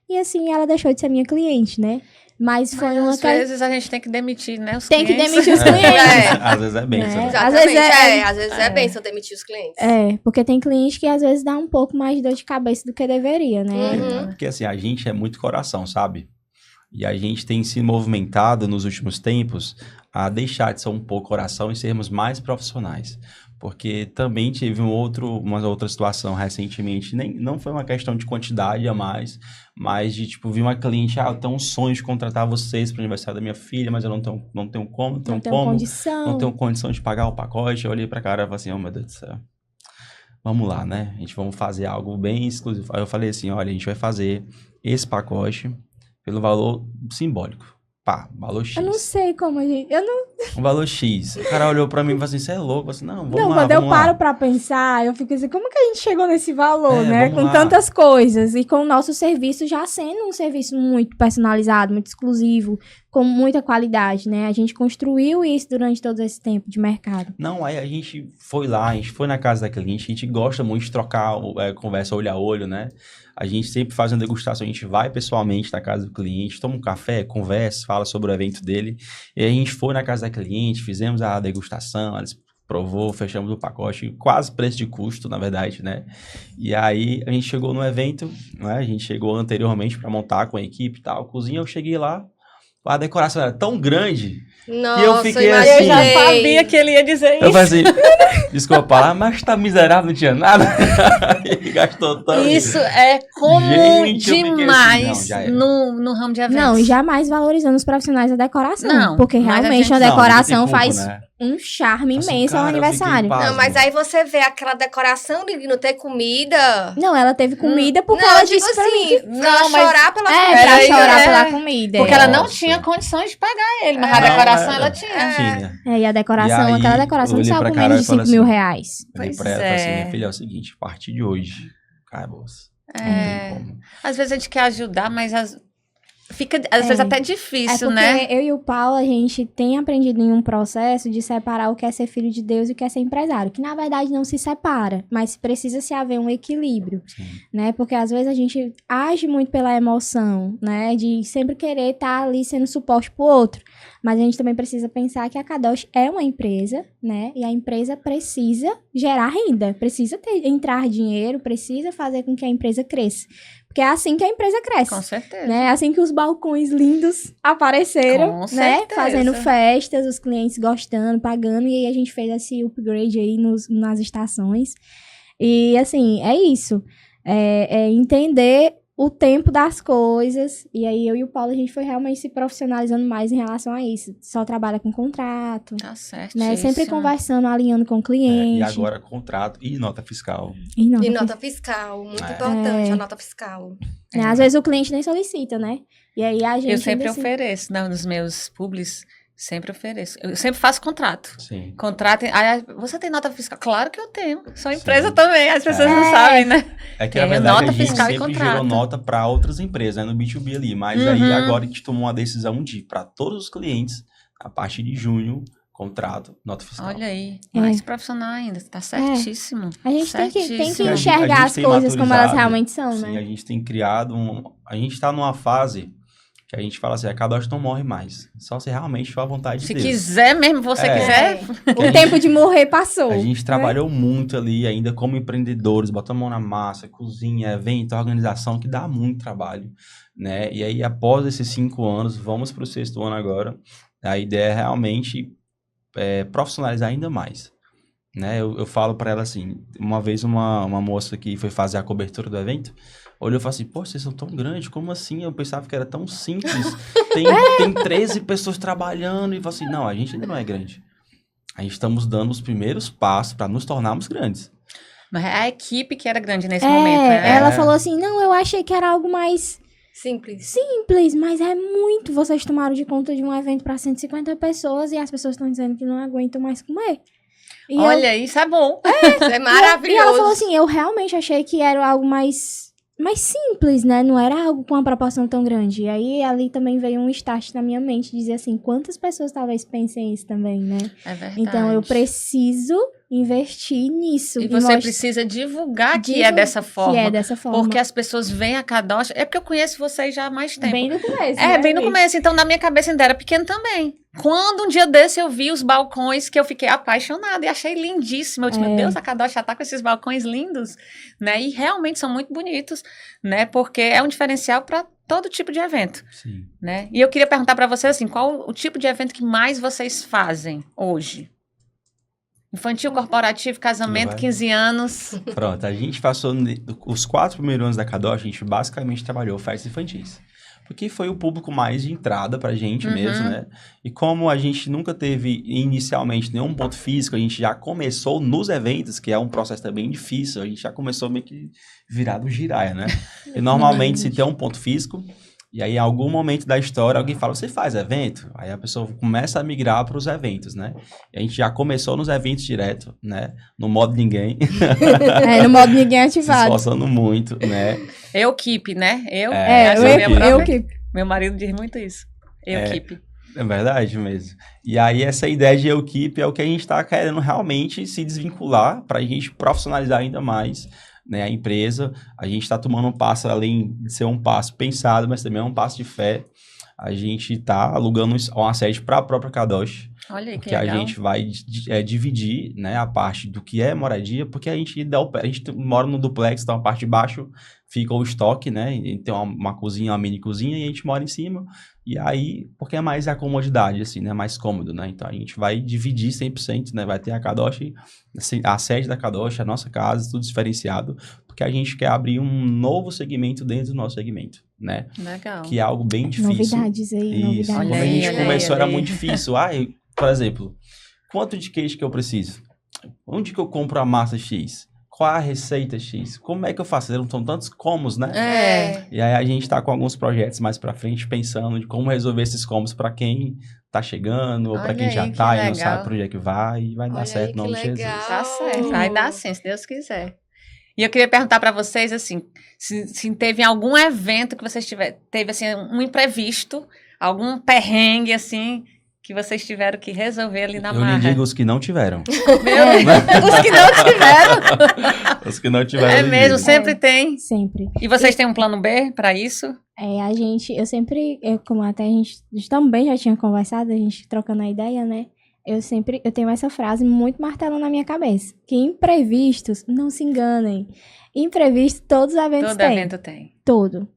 e assim ela deixou de ser minha cliente, né? Mas foi uma Às vezes a gente tem que demitir, né, os Tem que clientes. demitir os clientes. Às vezes é bem, É. né? Exatamente, às vezes é bem se eu demitir os clientes. Porque tem cliente que às vezes dá um pouco mais de dor de cabeça do que deveria, né? Uhum. Porque assim, a gente é muito coração, sabe? E a gente tem se movimentado nos últimos tempos a deixar de ser um pouco coração e sermos mais profissionais. Porque também tive uma outra situação recentemente, não foi uma questão de quantidade a mais, mas de, tipo, vi uma cliente, eu tenho um sonho de contratar vocês para o aniversário da minha filha, mas eu não tenho como, Não tem condição. não tenho condição de pagar o pacote. Eu olhei pra cara e falei assim, oh meu Deus do céu, vamos lá, né? Vamos fazer algo bem exclusivo. Aí eu falei assim, olha, a gente vai fazer esse pacote pelo valor simbólico. Pá, valor X. Eu não sei como a gente... Eu não... Um valor X. O cara olhou pra mim e falou assim, você é louco? Eu falei assim, não, vamos lá, quando eu vamos lá. paro pra pensar, eu fico assim, como que a gente chegou nesse valor, né? vamos Com lá. tantas coisas. E com o nosso serviço já sendo um serviço muito personalizado, muito exclusivo, com muita qualidade, né? A gente construiu isso durante todo esse tempo de mercado. Não, aí a gente foi lá, a gente foi na casa da cliente, a gente gosta muito de trocar conversa olho a olho, né? A gente sempre faz uma degustação, a gente vai pessoalmente na casa do cliente, toma um café, conversa, fala sobre o evento dele. E aí a gente foi na casa da cliente, fizemos a degustação, ela provou, fechamos o pacote, quase preço de custo, na verdade, né? E aí a gente chegou no evento, né? A gente chegou anteriormente para montar com a equipe e tal, cozinha, eu cheguei lá, a decoração era tão grande Nossa, que eu fiquei imaginei. Eu já sabia que ele ia dizer eu isso. falei assim, desculpa, mas tá miserável, não tinha nada. Ele gastou tanto. Isso é comum Gente, eu fiquei assim, demais não, já era. no ramo de eventos. Não, e jamais valorizando os profissionais da decoração. Não, porque mas a realmente gente- a Não, decoração ninguém tem culpa, faz né? um charme Assim, imenso ao cara, eu fiquei aniversário. pasmo. Não, mas aí você vê aquela decoração de não ter comida. Não, ela teve comida porque Não, ela eu digo disse pra mim assim, que... pra Não, mas- chorar pela É, comida. pra Era chorar isso, pela é. comida. Porque ela não Nossa. tinha condições de pagar ele, mas a É. decoração Não, ela tinha. Tinha. E a decoração, E aí, aquela decoração eu não olhei saiu pra com cara menos de e falei 5 mil assim, reais. Falei Pois pra ela, falei assim, é. minha filha, é o seguinte, a partir de hoje, cai a bolsa. Não É. tem como. Às vezes a gente quer ajudar, mas fica, às vezes, até É difícil, porque né? eu e o Paulo, a gente tem aprendido em um processo de separar o que é ser filho de Deus e o que é ser empresário. Que, na verdade, não se separa, mas precisa se haver um equilíbrio, Sim. né? Porque, às vezes, a gente age muito pela emoção, né? De sempre querer estar ali sendo suporte pro outro. Mas a gente também precisa pensar que a Kadosh é uma empresa, né? E a empresa precisa gerar renda, precisa entrar dinheiro, precisa fazer com que a empresa cresça. Porque é assim que a empresa cresce. Com certeza. Né? Assim que os balcões lindos apareceram, Com né? certeza. Fazendo festas, os clientes gostando, pagando, e aí a gente fez esse upgrade aí nas estações. E assim, é isso. É entender o tempo das coisas. E aí eu e o Paulo, a gente foi realmente se profissionalizando mais em relação a isso. Só trabalha com contrato, Tá certo. né? Sempre conversando, alinhando com o cliente. E agora, contrato e nota fiscal. E não, E nota fiscal, muito É. importante a nota fiscal. né? Às vezes o cliente nem solicita, né? E aí a gente Eu sempre ainda assim- ofereço, nos meus publis, sempre ofereço. Eu sempre faço contrato. Sim. Contrato, você tem nota fiscal? Claro que eu tenho. Sou empresa Sim. também, as pessoas não É. sabem, né? É que, Tem na verdade, nota a gente fiscal e sempre contrato. gerou nota para outras empresas, né, no B2B ali. Mas aí, Uhum. agora a gente tomou uma decisão de, para todos os clientes, a partir de junho, contrato, nota fiscal. Olha aí, É. mais profissional ainda, tá certíssimo. A gente tem que Certíssimo. A enxergar gente as tem coisas como elas maturizado. realmente são, Sim, né? a gente tem criado A gente está numa fase que a gente fala assim, a Kadosh não morre mais. Só se realmente for a vontade Se de Deus. quiser mesmo, você É. quiser, O tempo de morrer passou. A gente né? trabalhou muito ali, ainda como empreendedores, botando a mão na massa, cozinha, evento, organização, que dá muito trabalho, né? E aí, após esses 5 anos, vamos para o 6º ano agora. A ideia é realmente profissionalizar ainda mais, né? Eu falo para ela assim, uma vez uma moça que foi fazer a cobertura do evento, olhou e falou assim, pô, vocês são tão grandes, como assim? Eu pensava que era tão simples. Tem 13 pessoas trabalhando, e falou assim, não, a gente ainda não é grande. A gente estamos dando os primeiros passos para nos tornarmos grandes. mas é a equipe que era grande nesse momento, É, né? ela falou assim, não, eu achei que era algo mais Simples. simples, mas é muito. Vocês tomaram de conta de um evento para 150 pessoas e as pessoas estão dizendo que não aguentam mais comer. E Olha, isso é bom. Isso é E ela maravilhoso. falou assim, eu realmente achei que era algo mais simples, né? Não era algo com uma proporção tão grande. E aí, ali também veio um start na minha mente, dizer assim, quantas pessoas talvez pensem isso também, né? É verdade. Então, eu preciso investir nisso. E você precisa divulgar que é dessa forma. Que é dessa forma. Porque as pessoas veem a Kadosh. É porque eu conheço vocês já há mais tempo. Bem no começo. Bem no começo. Então, na minha cabeça ainda era pequeno também. Quando um dia desse eu vi os balcões, que eu fiquei apaixonada e achei lindíssimo. Eu disse, meu Deus, a Kadosh já tá com esses balcões lindos, né? E realmente são muito bonitos, né? Porque é um diferencial para todo tipo de evento, Sim. né? E eu queria perguntar para vocês, assim, qual o tipo de evento que mais vocês fazem hoje? Infantil, corporativo, casamento, 15 anos. Pronto, a gente passou os 4 primeiros anos da Kadosh, a gente basicamente trabalhou festas infantis. Porque foi o público mais de entrada pra gente mesmo, né? E como a gente nunca teve inicialmente nenhum ponto físico, a gente já começou nos eventos, que é um processo também difícil, a gente já começou meio que virado giraia, né? E normalmente se tem um ponto físico, e aí em algum momento da história alguém fala, você faz evento? Aí a pessoa começa a migrar para os eventos, né? E a gente já começou nos eventos direto, né? No modo ninguém. No modo ninguém Se ativado. esforçando muito, né? Eu keep, né? Meu marido diz muito isso. Eu keep. É verdade mesmo. E aí essa ideia de equipe é o que a gente está querendo realmente se desvincular para a gente profissionalizar ainda mais, né, a empresa. A gente está tomando um passo, além de ser um passo pensado, mas também é um passo de fé. A gente está alugando uma sede para a própria Kadosh. Olha aí, que porque legal. a gente vai dividir, né, a parte do que é moradia, porque a gente mora no duplex, então a parte de baixo fica o estoque, né, e tem uma cozinha, uma mini cozinha, e a gente mora em cima, e aí, porque é mais a comodidade, assim, né, mais cômodo, né, então a gente vai dividir 100%, né, vai ter a Kadosh, a sede da Kadosh, a nossa casa, tudo diferenciado, porque a gente quer abrir um novo segmento dentro do nosso segmento, né, legal. que é algo bem difícil. Novidades aí, Isso. novidades. Quando a gente começou era muito difícil. Por exemplo, quanto de queijo que eu preciso? Onde que eu compro a massa X? Qual a receita X? Como é que eu faço? Não são tantos comos, né? E aí a gente está com alguns projetos mais para frente pensando de como resolver esses comos para quem tá chegando ou para quem já tá e não sabe para onde é que vai e vai dar certo no nome de Jesus. Tá certo. Vai dar sim, se Deus quiser. E eu queria perguntar para vocês, assim, se teve algum evento que vocês teve, assim, um imprevisto, algum perrengue, assim, que vocês tiveram que resolver ali na marra. Eu lhe digo os que não tiveram. Os que não tiveram. Os que não tiveram. É mesmo, sempre tem. Sempre. E vocês têm um plano B para isso? Como até a gente também já tinha conversado, a gente trocando a ideia, né? Eu tenho essa frase muito martelando na minha cabeça. Que imprevistos, não se enganem. Imprevisto, todos os eventos têm. Todo evento tem. Todo.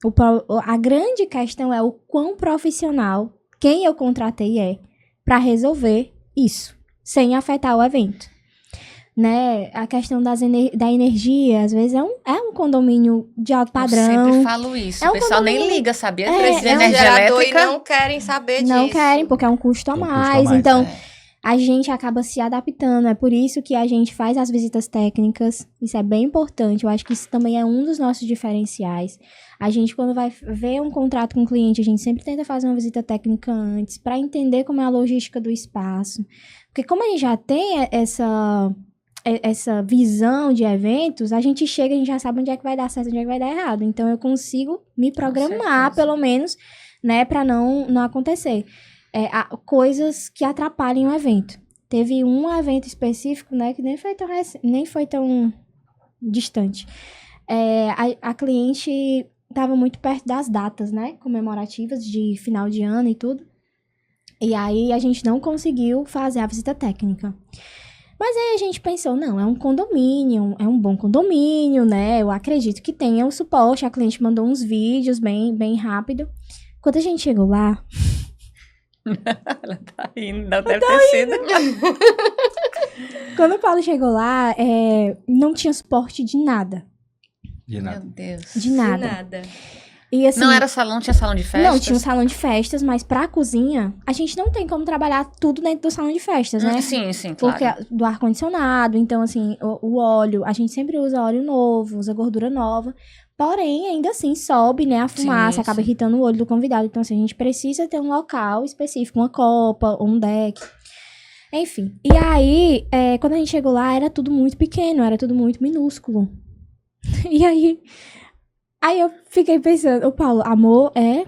A grande questão é o quão profissional quem eu contratei para resolver isso, sem afetar o evento. Né? A questão da energia, às vezes é um condomínio de alto padrão. Eu sempre falo isso. O pessoal nem liga, sabia? Precisa de energia gerador elétrica. E não querem saber disso. Não querem, porque é um custo a mais. Então, a gente acaba se adaptando. É por isso que a gente faz as visitas técnicas. Isso é bem importante. Eu acho que isso também é um dos nossos diferenciais. A gente, quando vai ver um contrato com o cliente, a gente sempre tenta fazer uma visita técnica antes, para entender como é a logística do espaço. Porque como a gente já tem essa visão de eventos, a gente chega, a gente já sabe onde é que vai dar certo, onde é que vai dar errado. Então, eu consigo me programar, pelo menos, né, para não acontecer. Coisas que atrapalhem o evento. Teve um evento específico, né, que nem foi tão distante. A cliente estava muito perto das datas, né, comemorativas de final de ano e tudo. E aí a gente não conseguiu fazer a visita técnica. Mas aí a gente pensou, não, é um condomínio, é um bom condomínio, né? Eu acredito que tenha o suporte. A cliente mandou uns vídeos bem rápido. Quando a gente chegou lá... Ela tá rindo, não deve ter sido. Quando o Paulo chegou lá, não tinha suporte de nada. De nada. Meu Deus. De nada. E, assim, não era salão, tinha salão de festas? Não, tinha um salão de festas, mas pra cozinha, a gente não tem como trabalhar tudo dentro do salão de festas, né? Sim, claro. Porque do ar-condicionado, então, assim, o óleo, a gente sempre usa óleo novo, usa gordura nova, porém, ainda assim, sobe, né, a fumaça, acaba irritando o olho do convidado. Então, assim, a gente precisa ter um local específico, uma copa ou um deck, enfim. E aí, quando a gente chegou lá, era tudo muito pequeno, era tudo muito minúsculo. E aí eu fiquei pensando, Paulo, amor, é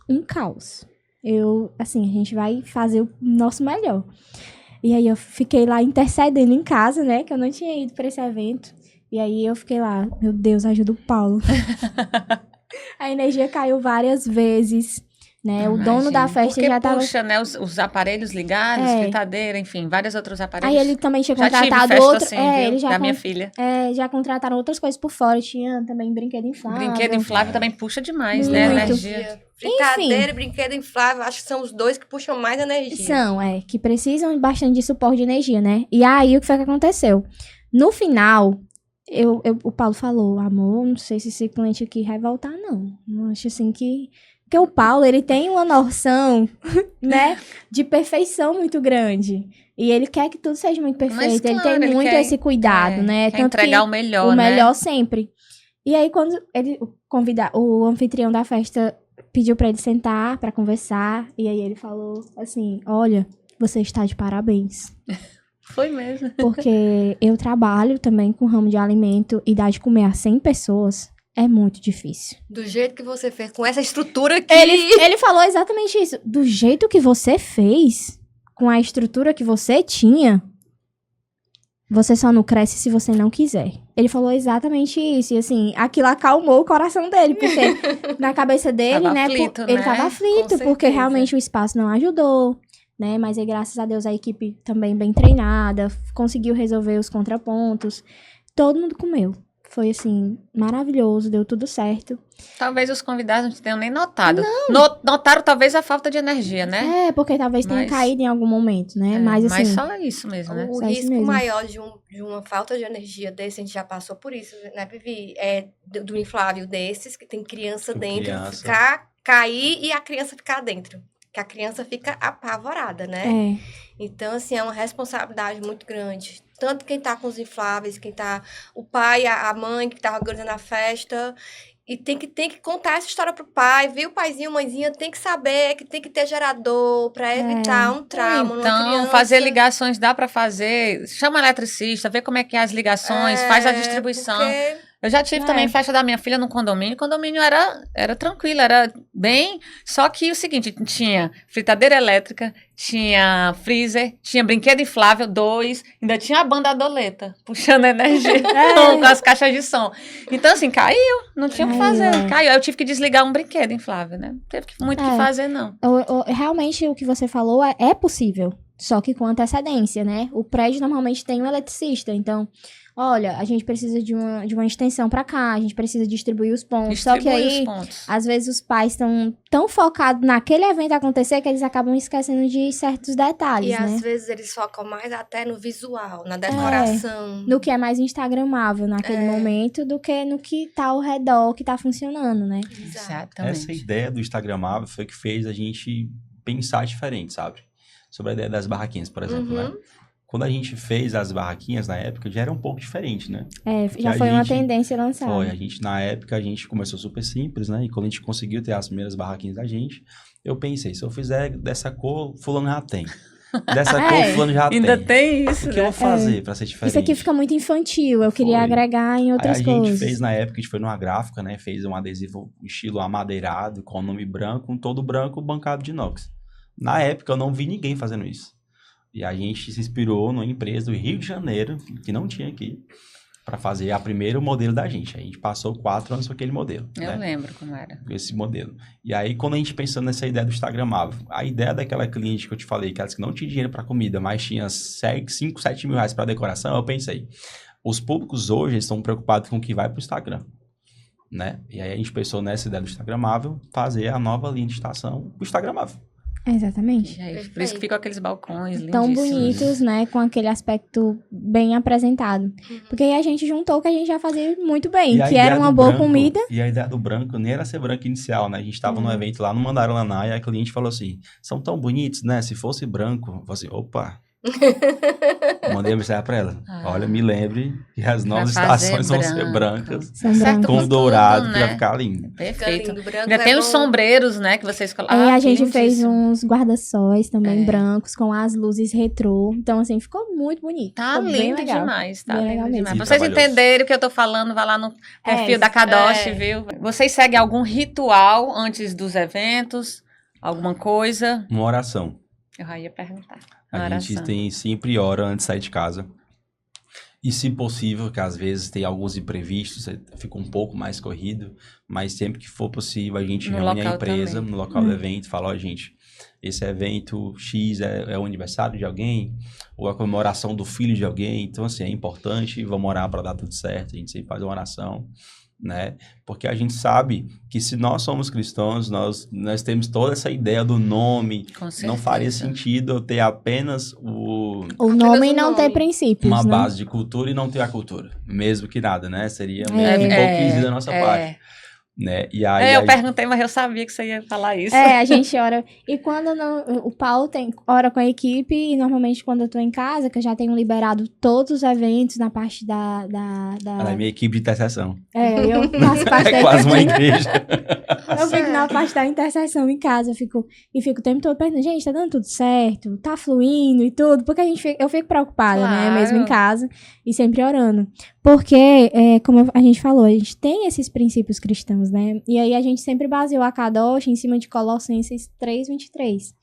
um caos. A gente vai fazer o nosso melhor. E aí eu fiquei lá intercedendo em casa, né? Que eu não tinha ido pra esse evento. E aí eu fiquei lá, meu Deus, ajuda o Paulo. A energia caiu várias vezes, né? O dono da festa porque já tava... puxa, né, os aparelhos ligados, É. fritadeira, enfim, vários outros aparelhos. Aí ele também tinha Já tive contratado festa outro... assim, viu? ele já Da minha filha. já contrataram outras coisas por fora. Tinha também brinquedo inflável. Brinquedo inflável também puxa demais, Muito. né? Muito. Energia. Fritadeira e brinquedo inflável, acho que são os dois que puxam mais energia. São, que precisam bastante de suporte de energia, né? E aí, o que foi que aconteceu? No final, o Paulo falou, amor, não sei se esse cliente aqui vai voltar, não. Eu acho assim que... Porque o Paulo, ele tem uma noção, né, de perfeição muito grande. E ele quer que tudo seja muito perfeito. Mas, Ele claro, tem muito quer- esse cuidado, né? Quer entregar o melhor, o né? melhor sempre. E aí, quando o anfitrião da festa pediu pra ele sentar, pra conversar, e aí ele falou assim, olha, você está de parabéns. Foi mesmo. Porque eu trabalho também com ramo de alimento e dar de comer a 100 pessoas é muito difícil. Do jeito que você fez, com essa estrutura aqui. Ele falou exatamente isso. Do jeito que você fez, com a estrutura que você tinha, você só não cresce se você não quiser. Ele falou exatamente isso. E assim, aquilo acalmou o coração dele. Porque na cabeça dele, Tava né? aflito, ele né? tava Com aflito, porque certeza. realmente o espaço não ajudou. Né? Mas aí, graças a Deus, a equipe também bem treinada, conseguiu resolver os contrapontos. Todo mundo comeu. Foi, assim, maravilhoso, deu tudo certo. Talvez os convidados não tenham nem notado. Notaram talvez a falta de energia, né? Porque talvez tenha Mas- caído em algum momento, né? Mas, assim... Mas só isso mesmo, né? O Só isso risco mesmo. maior de uma falta de energia desse, a gente já passou por isso, né, Vivi? É do inflável desses, que tem criança Com dentro, criança. cair e a criança ficar dentro. Que a criança fica apavorada, né? Então, assim, é uma responsabilidade muito grande. Tanto quem tá com os infláveis, quem tá... O pai, a mãe que tá organizando a festa... E tem que contar essa história pro pai, viu? Paizinho, mãezinha, tem que saber que tem que ter gerador pra evitar um trauma numa Então, criança. fazer ligações dá pra fazer. Chama eletricista, vê como é que é as ligações, faz a distribuição. Porque Eu já tive também festa da minha filha no condomínio. O condomínio era tranquilo, era bem... Só que o seguinte, tinha fritadeira elétrica, tinha freezer, tinha brinquedo inflável, 2, ainda tinha a banda adoleta, puxando energia com as caixas de som. Então, assim, caiu, não tinha o que fazer, caiu. Aí eu tive que desligar um brinquedo inflável, né? Não teve muito o que fazer, não. Realmente, o que você falou é possível, só que com antecedência, né? O prédio normalmente tem um eletricista, então... Olha, a gente precisa de uma extensão pra cá, a gente precisa distribuir os pontos. Só que Distribui aí, os pontos. às vezes, os pais estão tão focados naquele evento acontecer que eles acabam esquecendo de certos detalhes, E né? às vezes eles focam mais até no visual, na decoração. No que é mais instagramável naquele momento do que no que tá ao redor, que tá funcionando, né? Exatamente. Essa ideia do Instagramável foi que fez a gente pensar diferente, sabe? Sobre a ideia das barraquinhas, por exemplo, né? Quando a gente fez as barraquinhas na época, já era um pouco diferente, né? Já foi uma tendência lançada. Foi, na época, a gente começou super simples, né? E quando a gente conseguiu ter as primeiras barraquinhas da gente, eu pensei, se eu fizer dessa cor, fulano já tem. Dessa cor, fulano já tem. Ainda tem isso, O que eu vou fazer pra ser diferente? Isso aqui fica muito infantil, eu queria agregar em outras Aí a coisas. gente fez, na época, a gente foi numa gráfica, né? Fez um adesivo estilo amadeirado, com o nome branco, um todo branco, bancado de inox. Na época, eu não vi ninguém fazendo isso. E a gente se inspirou numa empresa do Rio de Janeiro, que não tinha aqui, para fazer a primeiro modelo da gente. A gente passou 4 anos com aquele modelo. Eu lembro como era. Esse modelo. E aí, quando a gente pensou nessa ideia do Instagramável, a ideia daquela cliente que eu te falei, que não tinha dinheiro para comida, mas tinha 5, 7 mil reais para decoração, eu pensei, os públicos hoje estão preocupados com o que vai para o Instagram. Né? E aí a gente pensou nessa ideia do Instagramável, fazer a nova linha de estação, o Instagramável. Exatamente. E aí, por isso que ficam aqueles balcões Tão lindíssimos. bonitos, né? Com aquele aspecto bem apresentado. Porque aí a gente juntou o que a gente já fazia muito bem, que era uma boa comida. E a ideia do branco nem era ser branco inicial, né? A gente tava num evento lá no Mandarananá e a cliente falou assim, são tão bonitos, né? Se fosse branco, eu falei assim, opa... Mandei a mensagem pra ela. Olha, me lembre que as novas estações vão ser brancas. Com dourado, pra ficar lindo. Perfeito. Lindo, branco Ainda tem os bom. sombreiros, né, que vocês colocaram. A gente fez uns guarda-sóis também, É. brancos, com as luzes retrô. Então, assim, ficou muito bonito. Tá ficou bem lindo legal. demais, tá Bem lindo legal mesmo. demais. E Pra vocês trabalhoso. entenderem o que eu tô falando, vai lá no perfil da Kadosh, viu? Vocês seguem algum ritual antes dos eventos? Alguma coisa? Uma oração. Eu já ia perguntar. A gente Oração. sempre ora antes de sair de casa. E se possível, que às vezes tem alguns imprevistos, fica um pouco mais corrido, mas sempre que for possível, a gente No reúne a local empresa também. no local do evento, fala, ó, gente, esse evento X é o aniversário de alguém, ou a comemoração do filho de alguém, então assim, é importante, vamos orar para dar tudo certo, a gente sempre faz uma oração, né? Porque a gente sabe que se nós somos cristãos, nós temos toda essa ideia do nome, Com certeza. não faria sentido eu ter apenas o... O Apenas nome o não ter nome. princípios, uma né? base de cultura e não ter a cultura. Mesmo que nada, né? Seria É. meio que hipocrisia da nossa parte, né? E aí, Eu perguntei, mas eu sabia que você ia falar isso. É, a gente ora. E quando o Paulo ora com a equipe, e normalmente quando eu tô em casa, que eu já tenho liberado todos os eventos na parte ela é minha equipe de intercessão. eu faço parte da É quase uma equipe. igreja. Eu fico na parte da intercessão em casa, eu fico o tempo todo perguntando, gente, tá dando tudo certo? Tá fluindo e tudo? Porque eu fico preocupada, né? Claro. Mesmo em casa e sempre orando. Porque, como a gente falou, a gente tem esses princípios cristãos, né? E aí a gente sempre baseou a Kadosh em cima de Colossenses 3:23.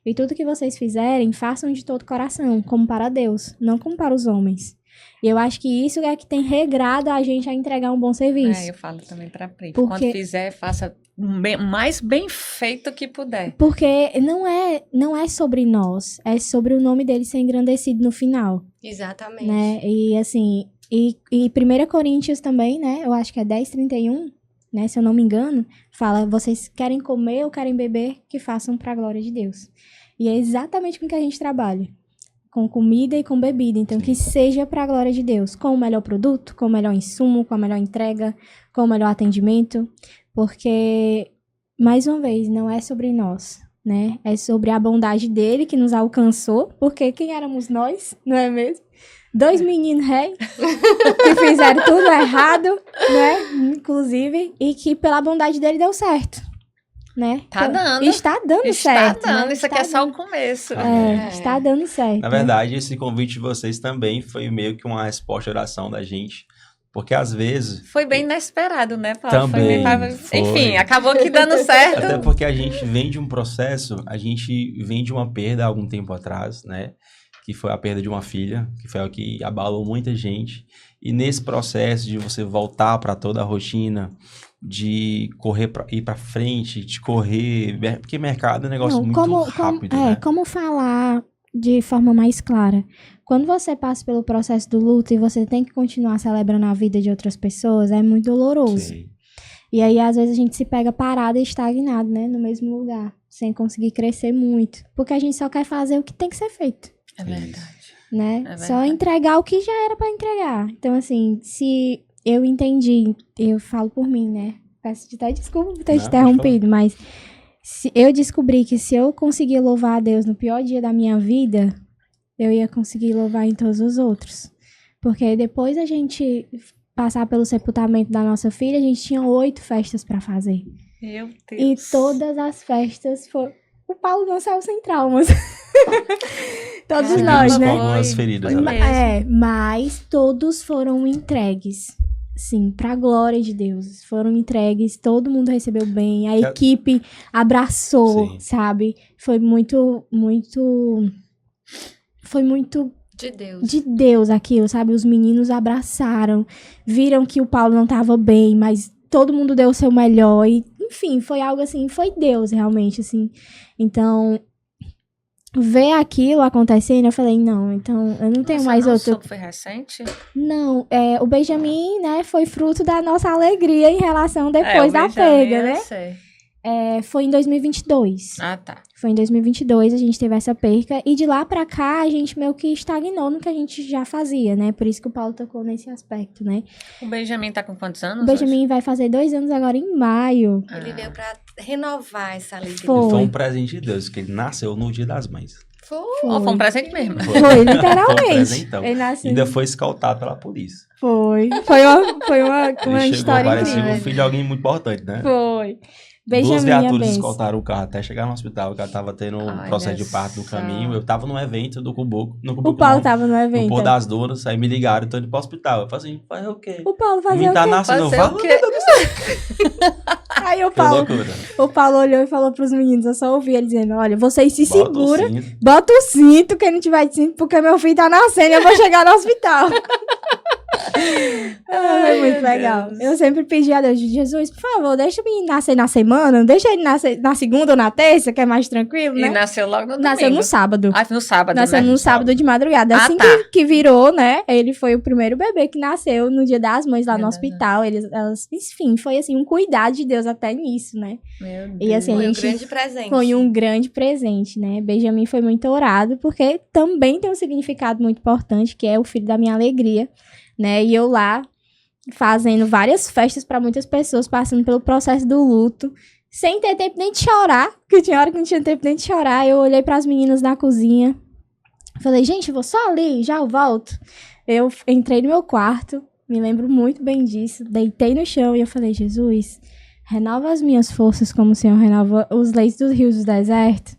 E tudo que vocês fizerem, façam de todo coração, como para Deus, não como para os homens. E eu acho que isso é que tem regrado a gente a entregar um bom serviço. Eu falo também pra Pri. Porque- Quando fizer, faça o mais bem feito que puder. Porque não é sobre nós, é sobre o nome dele ser engrandecido no final, Exatamente. né? E assim, e 1 Coríntios também, né? Eu acho que é 10:31, né? Se eu não me engano, fala, vocês querem comer ou querem beber, que façam pra glória de Deus. E é exatamente com que a gente trabalha. Com comida e com bebida. Então, que seja pra glória de Deus. Com o melhor produto, com o melhor insumo, com a melhor entrega, com o melhor atendimento. Porque, mais uma vez, não é sobre nós, né? É sobre a bondade dele que nos alcançou. Porque quem éramos nós, não é mesmo? 2 meninos réis que fizeram tudo errado, né? Inclusive, e que pela bondade dele deu certo, né? Tá dando. Está dando certo. Está dando. né? Isso aqui é só o começo. Está dando certo. Na verdade, esse convite de vocês também foi meio que uma resposta à oração da gente. Porque às vezes... Foi bem inesperado, né, Paulo? Também, Foi. Enfim, foi. acabou que dando certo. Até porque a gente vem de um processo, a gente vem de uma perda há algum tempo atrás, né? Que foi a perda de uma filha, que foi o que abalou muita gente. E nesse processo de você voltar para toda a rotina, de correr ir para frente, de correr, porque mercado é um negócio muito rápido, né? Como falar de forma mais clara? Quando você passa pelo processo do luto e você tem que continuar celebrando a vida de outras pessoas, é muito doloroso. Sim. E aí, às vezes, a gente se pega parado e estagnado, né? No mesmo lugar, sem conseguir crescer muito. Porque a gente só quer fazer o que tem que ser feito, É verdade. né? É Só verdade. entregar o que já era pra entregar. Então, assim, se eu entendi, eu falo por mim, né? Peço até desculpa por ter Não, te pode interrompido, mas se eu descobri que se eu conseguir louvar a Deus no pior dia da minha vida, eu ia conseguir louvar em todos os outros. Porque depois a gente passar pelo sepultamento da nossa filha, a gente tinha 8 festas pra fazer. Meu Deus. E todas as festas foram... O Paulo não saiu sem traumas. Todos Caramba, nós, Com né? algumas feridas. Foi né? mesmo. Mas todos foram entregues. Sim, pra glória de Deus. Foram entregues, todo mundo recebeu bem, a Que- equipe abraçou, Sim. sabe? Foi muito De Deus. de Deus aquilo, sabe? Os meninos abraçaram, viram que o Paulo não tava bem, mas todo mundo deu o seu melhor e, enfim, foi algo assim, foi Deus realmente, assim. Então, ver aquilo acontecendo, eu falei, não, então eu não tenho Você mais não outro. soube, foi recente? Não, o Benjamin, né, foi fruto da nossa alegria em relação o depois da Benjamin, perda, eu né? sei. Foi em 2022. Ah, tá. Foi em 2022 a gente teve essa perca e de lá pra cá a gente meio que estagnou no que a gente já fazia, né? Por isso que o Paulo tocou nesse aspecto, né? O Benjamin tá com quantos anos? O Benjamin vai fazer 2 anos agora em maio. Ele veio pra renovar essa alegria. Foi. Foi um presente de Deus, que ele nasceu no Dia das Mães. Foi. Foi um presente mesmo. Foi, Foi um literalmente. presentão. Ele nasceu. Ainda foi escoltado pela polícia. Foi uma Ele chegou, história parecia incrível. um filho de alguém muito importante, né? Foi. 2 Benjamin, a viaturas benção. escoltaram o carro até chegar no hospital. O cara tava tendo um Olha processo de parto no só. caminho. Eu tava num evento do Cubuco. No O Cubuco Paulo não, tava no no evento. Pôr das Dunas. Aí me ligaram, tô indo pro hospital. Eu falei assim, fazer o quê? O Paulo fazia Me o tá quê? nascendo. Eu Fazer o falo, quê? meu Deus do céu. Aí Foi loucura. o Paulo olhou e falou pros meninos, eu só ouvi ele dizendo, olha, vocês se Bota o seguram, cinto. bota o cinto, quem não tiver de cinto, porque meu filho tá nascendo e eu vou chegar no hospital. Foi muito legal. Deus. Eu sempre pedi a Deus, Jesus, por favor, deixa o menino nascer na semana, não deixa ele nascer na segunda ou na terça, que é mais tranquilo, E né? nasceu logo no Nasceu domingo. no sábado. Ah, no sábado, Nasceu né? no sábado de madrugada. Ah, Assim tá. que virou, né? Ele foi o primeiro bebê que nasceu no Dia das Mães lá no Verdade. hospital. Enfim, foi assim, um cuidado de Deus até nisso, né? Meu Deus. E assim, Foi a um gente grande presente. foi um grande presente, né? Benjamin foi muito orado, porque também tem um significado muito importante, que é o filho da minha alegria, né? E eu lá fazendo várias festas para muitas pessoas, passando pelo processo do luto, sem ter tempo nem de chorar, porque tinha hora que não tinha tempo nem de chorar. Eu olhei para as meninas na cozinha, falei, gente, vou só ali, já eu volto. Eu entrei no meu quarto, me lembro muito bem disso, deitei no chão e eu falei, Jesus, renova as minhas forças como o Senhor renova os leitos dos rios do deserto,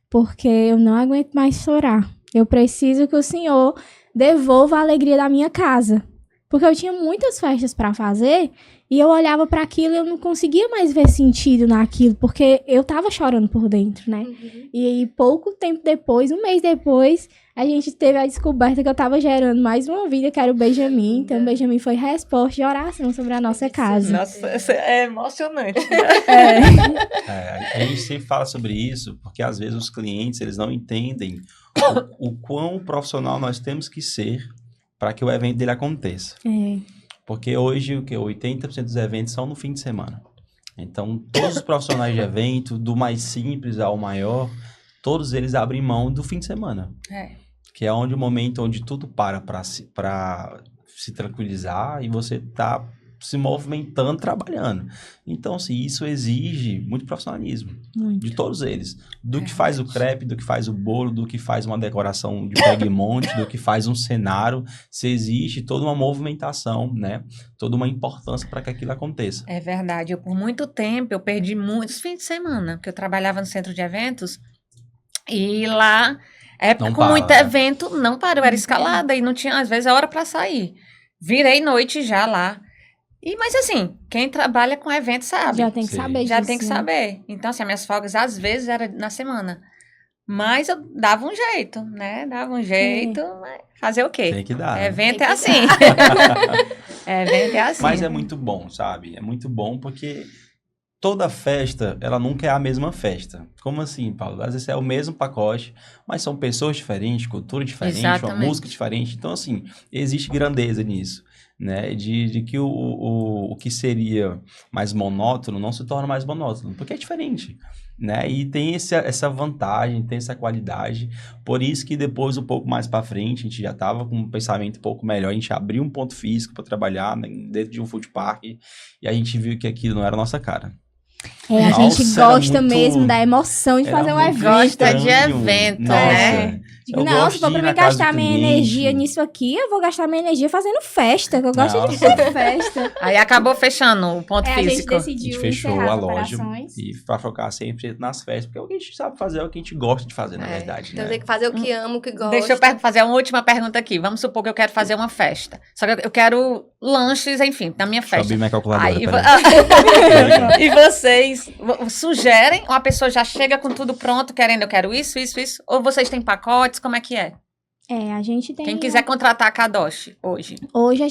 porque eu não aguento mais chorar. Eu preciso que o Senhor devolva a alegria da minha casa. Porque eu tinha muitas festas pra fazer e eu olhava pra aquilo e eu não conseguia mais ver sentido naquilo, porque eu tava chorando por dentro, né? Uhum. E aí, pouco tempo depois, um mês depois, a gente teve a descoberta que eu tava gerando mais uma vida, que era o Benjamin. Então, o Benjamin foi resposta de oração sobre a nossa casa. Nossa, isso é emocionante. A gente sempre fala sobre isso, porque às vezes os clientes, eles não entendem o quão profissional nós temos que ser para que o evento dele aconteça. É. Porque hoje, 80% dos eventos são no fim de semana. Então, todos os profissionais de evento, do mais simples ao maior, todos eles abrem mão do fim de semana. É. Que é onde o momento onde tudo para se tranquilizar e você tá se movimentando, trabalhando. Então, assim, isso exige muito profissionalismo. Muito. De todos eles. Do que faz o crepe, do que faz o bolo, do que faz uma decoração de pega-e-monte, do que faz um cenário. Se existe toda uma movimentação, né? Toda uma importância para que aquilo aconteça. É verdade. Por muito tempo, eu perdi muitos fins de semana, porque eu trabalhava no centro de eventos e lá, Não com para, muito né? evento, não parou, era escalada e não tinha, às vezes, a hora para sair. Virei noite já lá. Mas assim, quem trabalha com evento sabe. Já tem que Sim. saber disso. Já tem que né? saber. Então, assim, as minhas folgas às vezes era na semana. Mas eu dava um jeito, né? Dava um jeito. Mas fazer o quê? Tem que dar. né? Evento Tem é que assim. Evento é assim. Mas é muito bom, sabe? É muito bom porque toda festa, ela nunca é a mesma festa. Como assim, Paulo? Às vezes é o mesmo pacote, mas são pessoas diferentes, cultura diferente, uma Exatamente. música diferente. Então, assim, existe grandeza nisso, né? De que o que seria mais monótono não se torna mais monótono, porque é diferente, né? E tem essa vantagem, tem essa qualidade. Por isso que depois, um pouco mais para frente, a gente já tava com um pensamento um pouco melhor, a gente abriu um ponto físico para trabalhar, né, dentro de um food park, e a gente viu que aquilo não era a nossa cara. A Nossa, gente era gosta muito- mesmo da emoção de Era fazer um muito evento. Gosta de estranho. evento, Nossa, né? Digo, eu não, gosto se for de ir pra na mim casa do gastar minha cliente. energia nisso aqui, eu vou gastar minha energia fazendo festa, que eu gosto de Nossa. ter festa. Aí acabou fechando o ponto A gente físico. A decidiu gente fechou encerrar a as loja operações. e para focar sempre nas festas, porque é o que a gente sabe fazer, é o que a gente gosta de fazer, na verdade, Então né? tem que fazer o que ama, o que gosta. Deixa eu fazer uma última pergunta aqui. Vamos supor que eu quero fazer uma festa. Só que eu quero lanches, enfim, na minha Deixa eu festa. abrir minha calculadora, Aí, peraí. e vocês sugerem, ou a pessoa já chega com tudo pronto, querendo, eu quero isso, ou vocês têm pacotes, como é que é? A gente tem... Quem quiser contratar a Kadoshi hoje. Hoje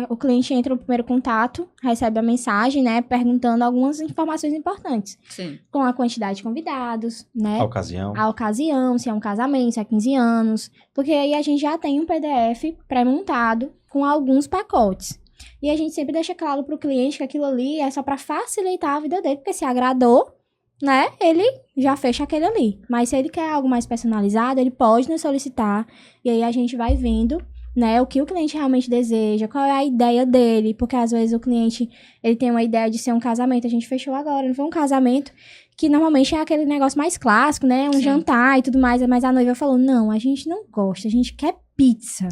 o cliente entra no primeiro contato, recebe a mensagem, né, perguntando algumas informações importantes. Sim. Com a quantidade de convidados, né? A ocasião. A ocasião, se é um casamento, se é 15 anos. Porque aí a gente já tem um PDF pré-montado com alguns pacotes. E a gente sempre deixa claro pro cliente que aquilo ali é só para facilitar a vida dele, porque se agradou, né, ele já fecha aquele ali. Mas se ele quer algo mais personalizado, ele pode nos solicitar. E aí a gente vai vendo, né, o que o cliente realmente deseja, qual é a ideia dele. Porque às vezes o cliente, ele tem uma ideia de ser um casamento. A gente fechou agora, não foi um casamento que normalmente é aquele negócio mais clássico, né, um Sim. jantar e tudo mais. Mas a noiva falou, não, a gente não gosta, a gente quer pizza.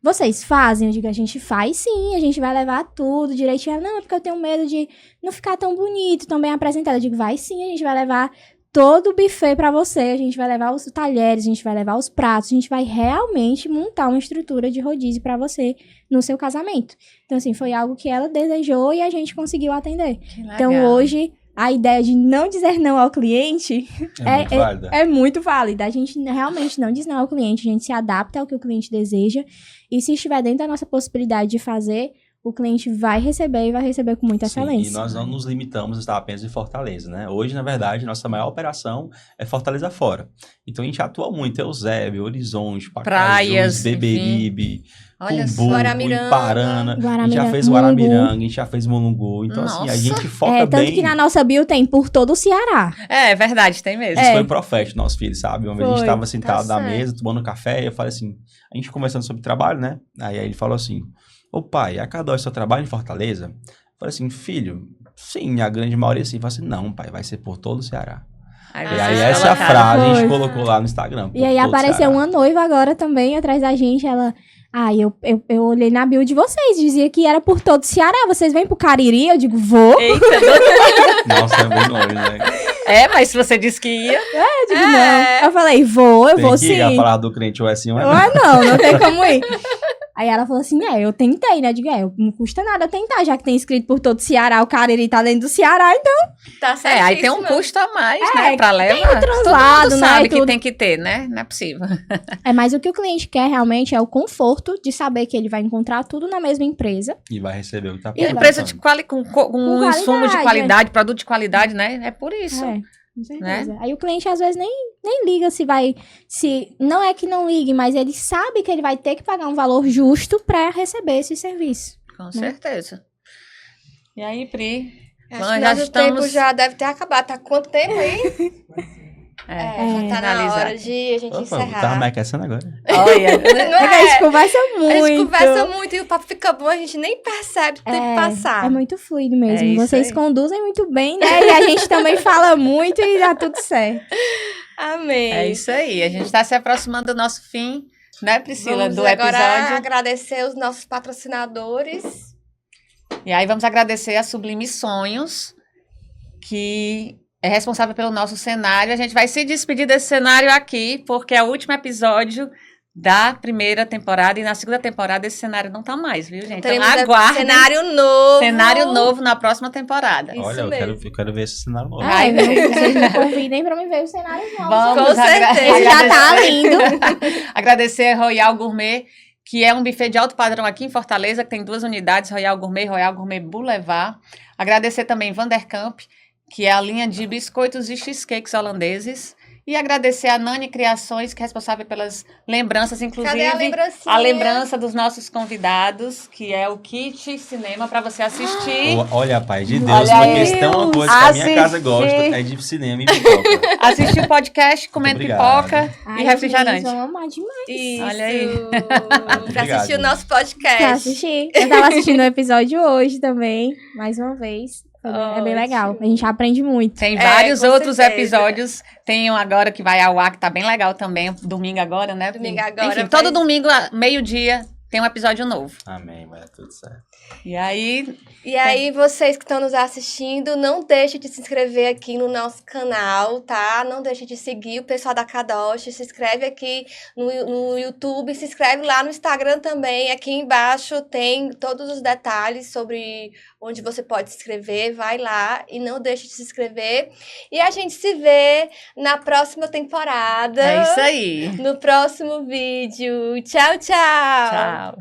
Vocês fazem? Eu digo, a gente faz sim, a gente vai levar tudo direitinho. Ela, não, é porque eu tenho medo de não ficar tão bonito, tão bem apresentado. Eu digo, vai sim, a gente vai levar todo o buffet pra você, a gente vai levar os talheres, a gente vai levar os pratos, a gente vai realmente montar uma estrutura de rodízio pra você no seu casamento. Então, assim, foi algo que ela desejou e a gente conseguiu atender. Que legal. Então, hoje, a ideia de não dizer não ao cliente Muito válida. é muito válida. A gente realmente não diz não ao cliente, a gente se adapta ao que o cliente deseja. E se estiver dentro da nossa possibilidade de fazer, o cliente vai receber e vai receber com muita Sim, excelência. e nós não nos limitamos a estar apenas em Fortaleza, né? Hoje, na verdade, nossa maior operação é Fortaleza fora. Então, a gente atua muito em Eusébio, Horizonte, Pacajus, Praias, Beberibe, Olha só. Cumbuco, Guaramiranga. Iparana. A gente já Guaramiranga, fez Guaramiranga, a gente já fez Mulungu. Então, assim, a Nossa. gente foca Tanto bem. que na nossa bio tem por todo o Ceará. É verdade, tem mesmo. Isso foi profético, nosso filho, sabe? Uma vez a gente Foi, estava sentado tá na certo. mesa, tomando café, e eu falei assim, a gente conversando sobre trabalho, né? Aí ele falou assim, ô pai, a K2 só trabalha em Fortaleza? Eu falei assim, filho, sim, a grande maioria sim. Eu falei assim, não, pai, vai ser por todo o Ceará. Aí E vocês aí Ah, essa colocaram. frase a gente Foi. colocou lá no Instagram. E aí por todo o apareceu Ceará. uma noiva agora também atrás da gente. Ela. Eu olhei na bio de vocês, dizia que era por todo o Ceará. Vocês vêm pro Cariri? Eu digo, vou. Eita, Nossa, é bem longe, né? mas se você disse que ia, Eu digo, não. Eu falei, eu Tem vou que sim. ir a falar do crente ou é assim ou é não. Não tem como ir. Aí ela falou assim, eu tentei, né? Eu digo, não custa nada eu tentar, já que tem escrito por todo o Ceará, o Cariri tá dentro do Ceará, então Tá certo. aí tem um custo a mais, É, né, pra levar. outros Todo lados, mundo né, sabe e que tudo. tem que ter, né? Não é possível. Mas o que o cliente quer realmente é o conforto de saber que ele vai encontrar tudo na mesma empresa. E vai receber o que tá E a pagando. empresa com um qualidade, insumo de qualidade, produto de qualidade, né? É por isso. Com certeza. Aí o cliente às vezes nem liga se não é que não ligue, mas ele sabe que ele vai ter que pagar um valor justo pra receber esse serviço. Com certeza. E aí, Pri? Acho Nós que já nosso estamos- tempo já deve ter acabado. Tá quanto tempo aí? Já tá na finalizar. hora de a gente Opa, encerrar. tava me aquecendo agora. Olha, Não A gente é? conversa muito. A gente conversa muito e o papo fica bom, a gente nem percebe o tempo passar. É muito fluido mesmo. É isso Vocês aí. conduzem muito bem, né? E a gente também fala muito e dá tudo certo. Amém. é isso aí. A gente está se aproximando do nosso fim, né, Priscila, Vamos do agora episódio. agradecer os nossos patrocinadores. E aí vamos agradecer a Sublime Sonhos, que é responsável pelo nosso cenário. A gente vai se despedir desse cenário aqui, porque é o último episódio da primeira temporada. E na segunda temporada esse cenário não tá mais, viu, gente? Então Teremos aguardem cenário novo. cenário novo na próxima temporada. Isso Olha, mesmo. eu quero ver esse cenário novo. Ai, Vocês me convidem pra me ver os cenários novos. Vamos Com certeza. Esse já tá lindo. Agradecer a Royal Gourmet, que é um buffet de alto padrão aqui em Fortaleza, que tem 2 unidades, Royal Gourmet Boulevard. Agradecer também Vanderkamp, que é a linha de biscoitos e cheesecakes holandeses. E agradecer a Nani Criações, que é responsável pelas lembranças, inclusive Cadê a lembrancinha? a lembrança dos nossos convidados, que é o kit cinema para você assistir. Olha, pai de Deus, Olha porque aí. se tem uma coisa que a minha casa Assistir. gosta é de cinema e pipoca. Assistir o podcast, comendo obrigado. pipoca Ai, e refrigerante. gente, vão amar demais. Isso. Olha aí. Pra Obrigado, assistir o gente. nosso podcast. Pra assistir. Eu tava assistindo o episódio hoje também, mais uma vez. É bem legal. A gente aprende muito. Tem vários com outros certeza. episódios. Tem um agora que vai ao ar, que tá bem legal também. Domingo agora, né? Domingo agora Enfim, vai- todo domingo, meio-dia, tem um episódio novo. Amém, vai dar tudo certo. E aí, E aí, vocês que estão nos assistindo, não deixem de se inscrever aqui no nosso canal, tá? Não deixem de seguir o pessoal da Kadosh. Se inscreve aqui no YouTube, se inscreve lá no Instagram também. Aqui embaixo tem todos os detalhes sobre onde você pode se inscrever. Vai lá e não deixe de se inscrever. E a gente se vê na próxima temporada. é isso aí. No próximo vídeo. Tchau, tchau! Tchau.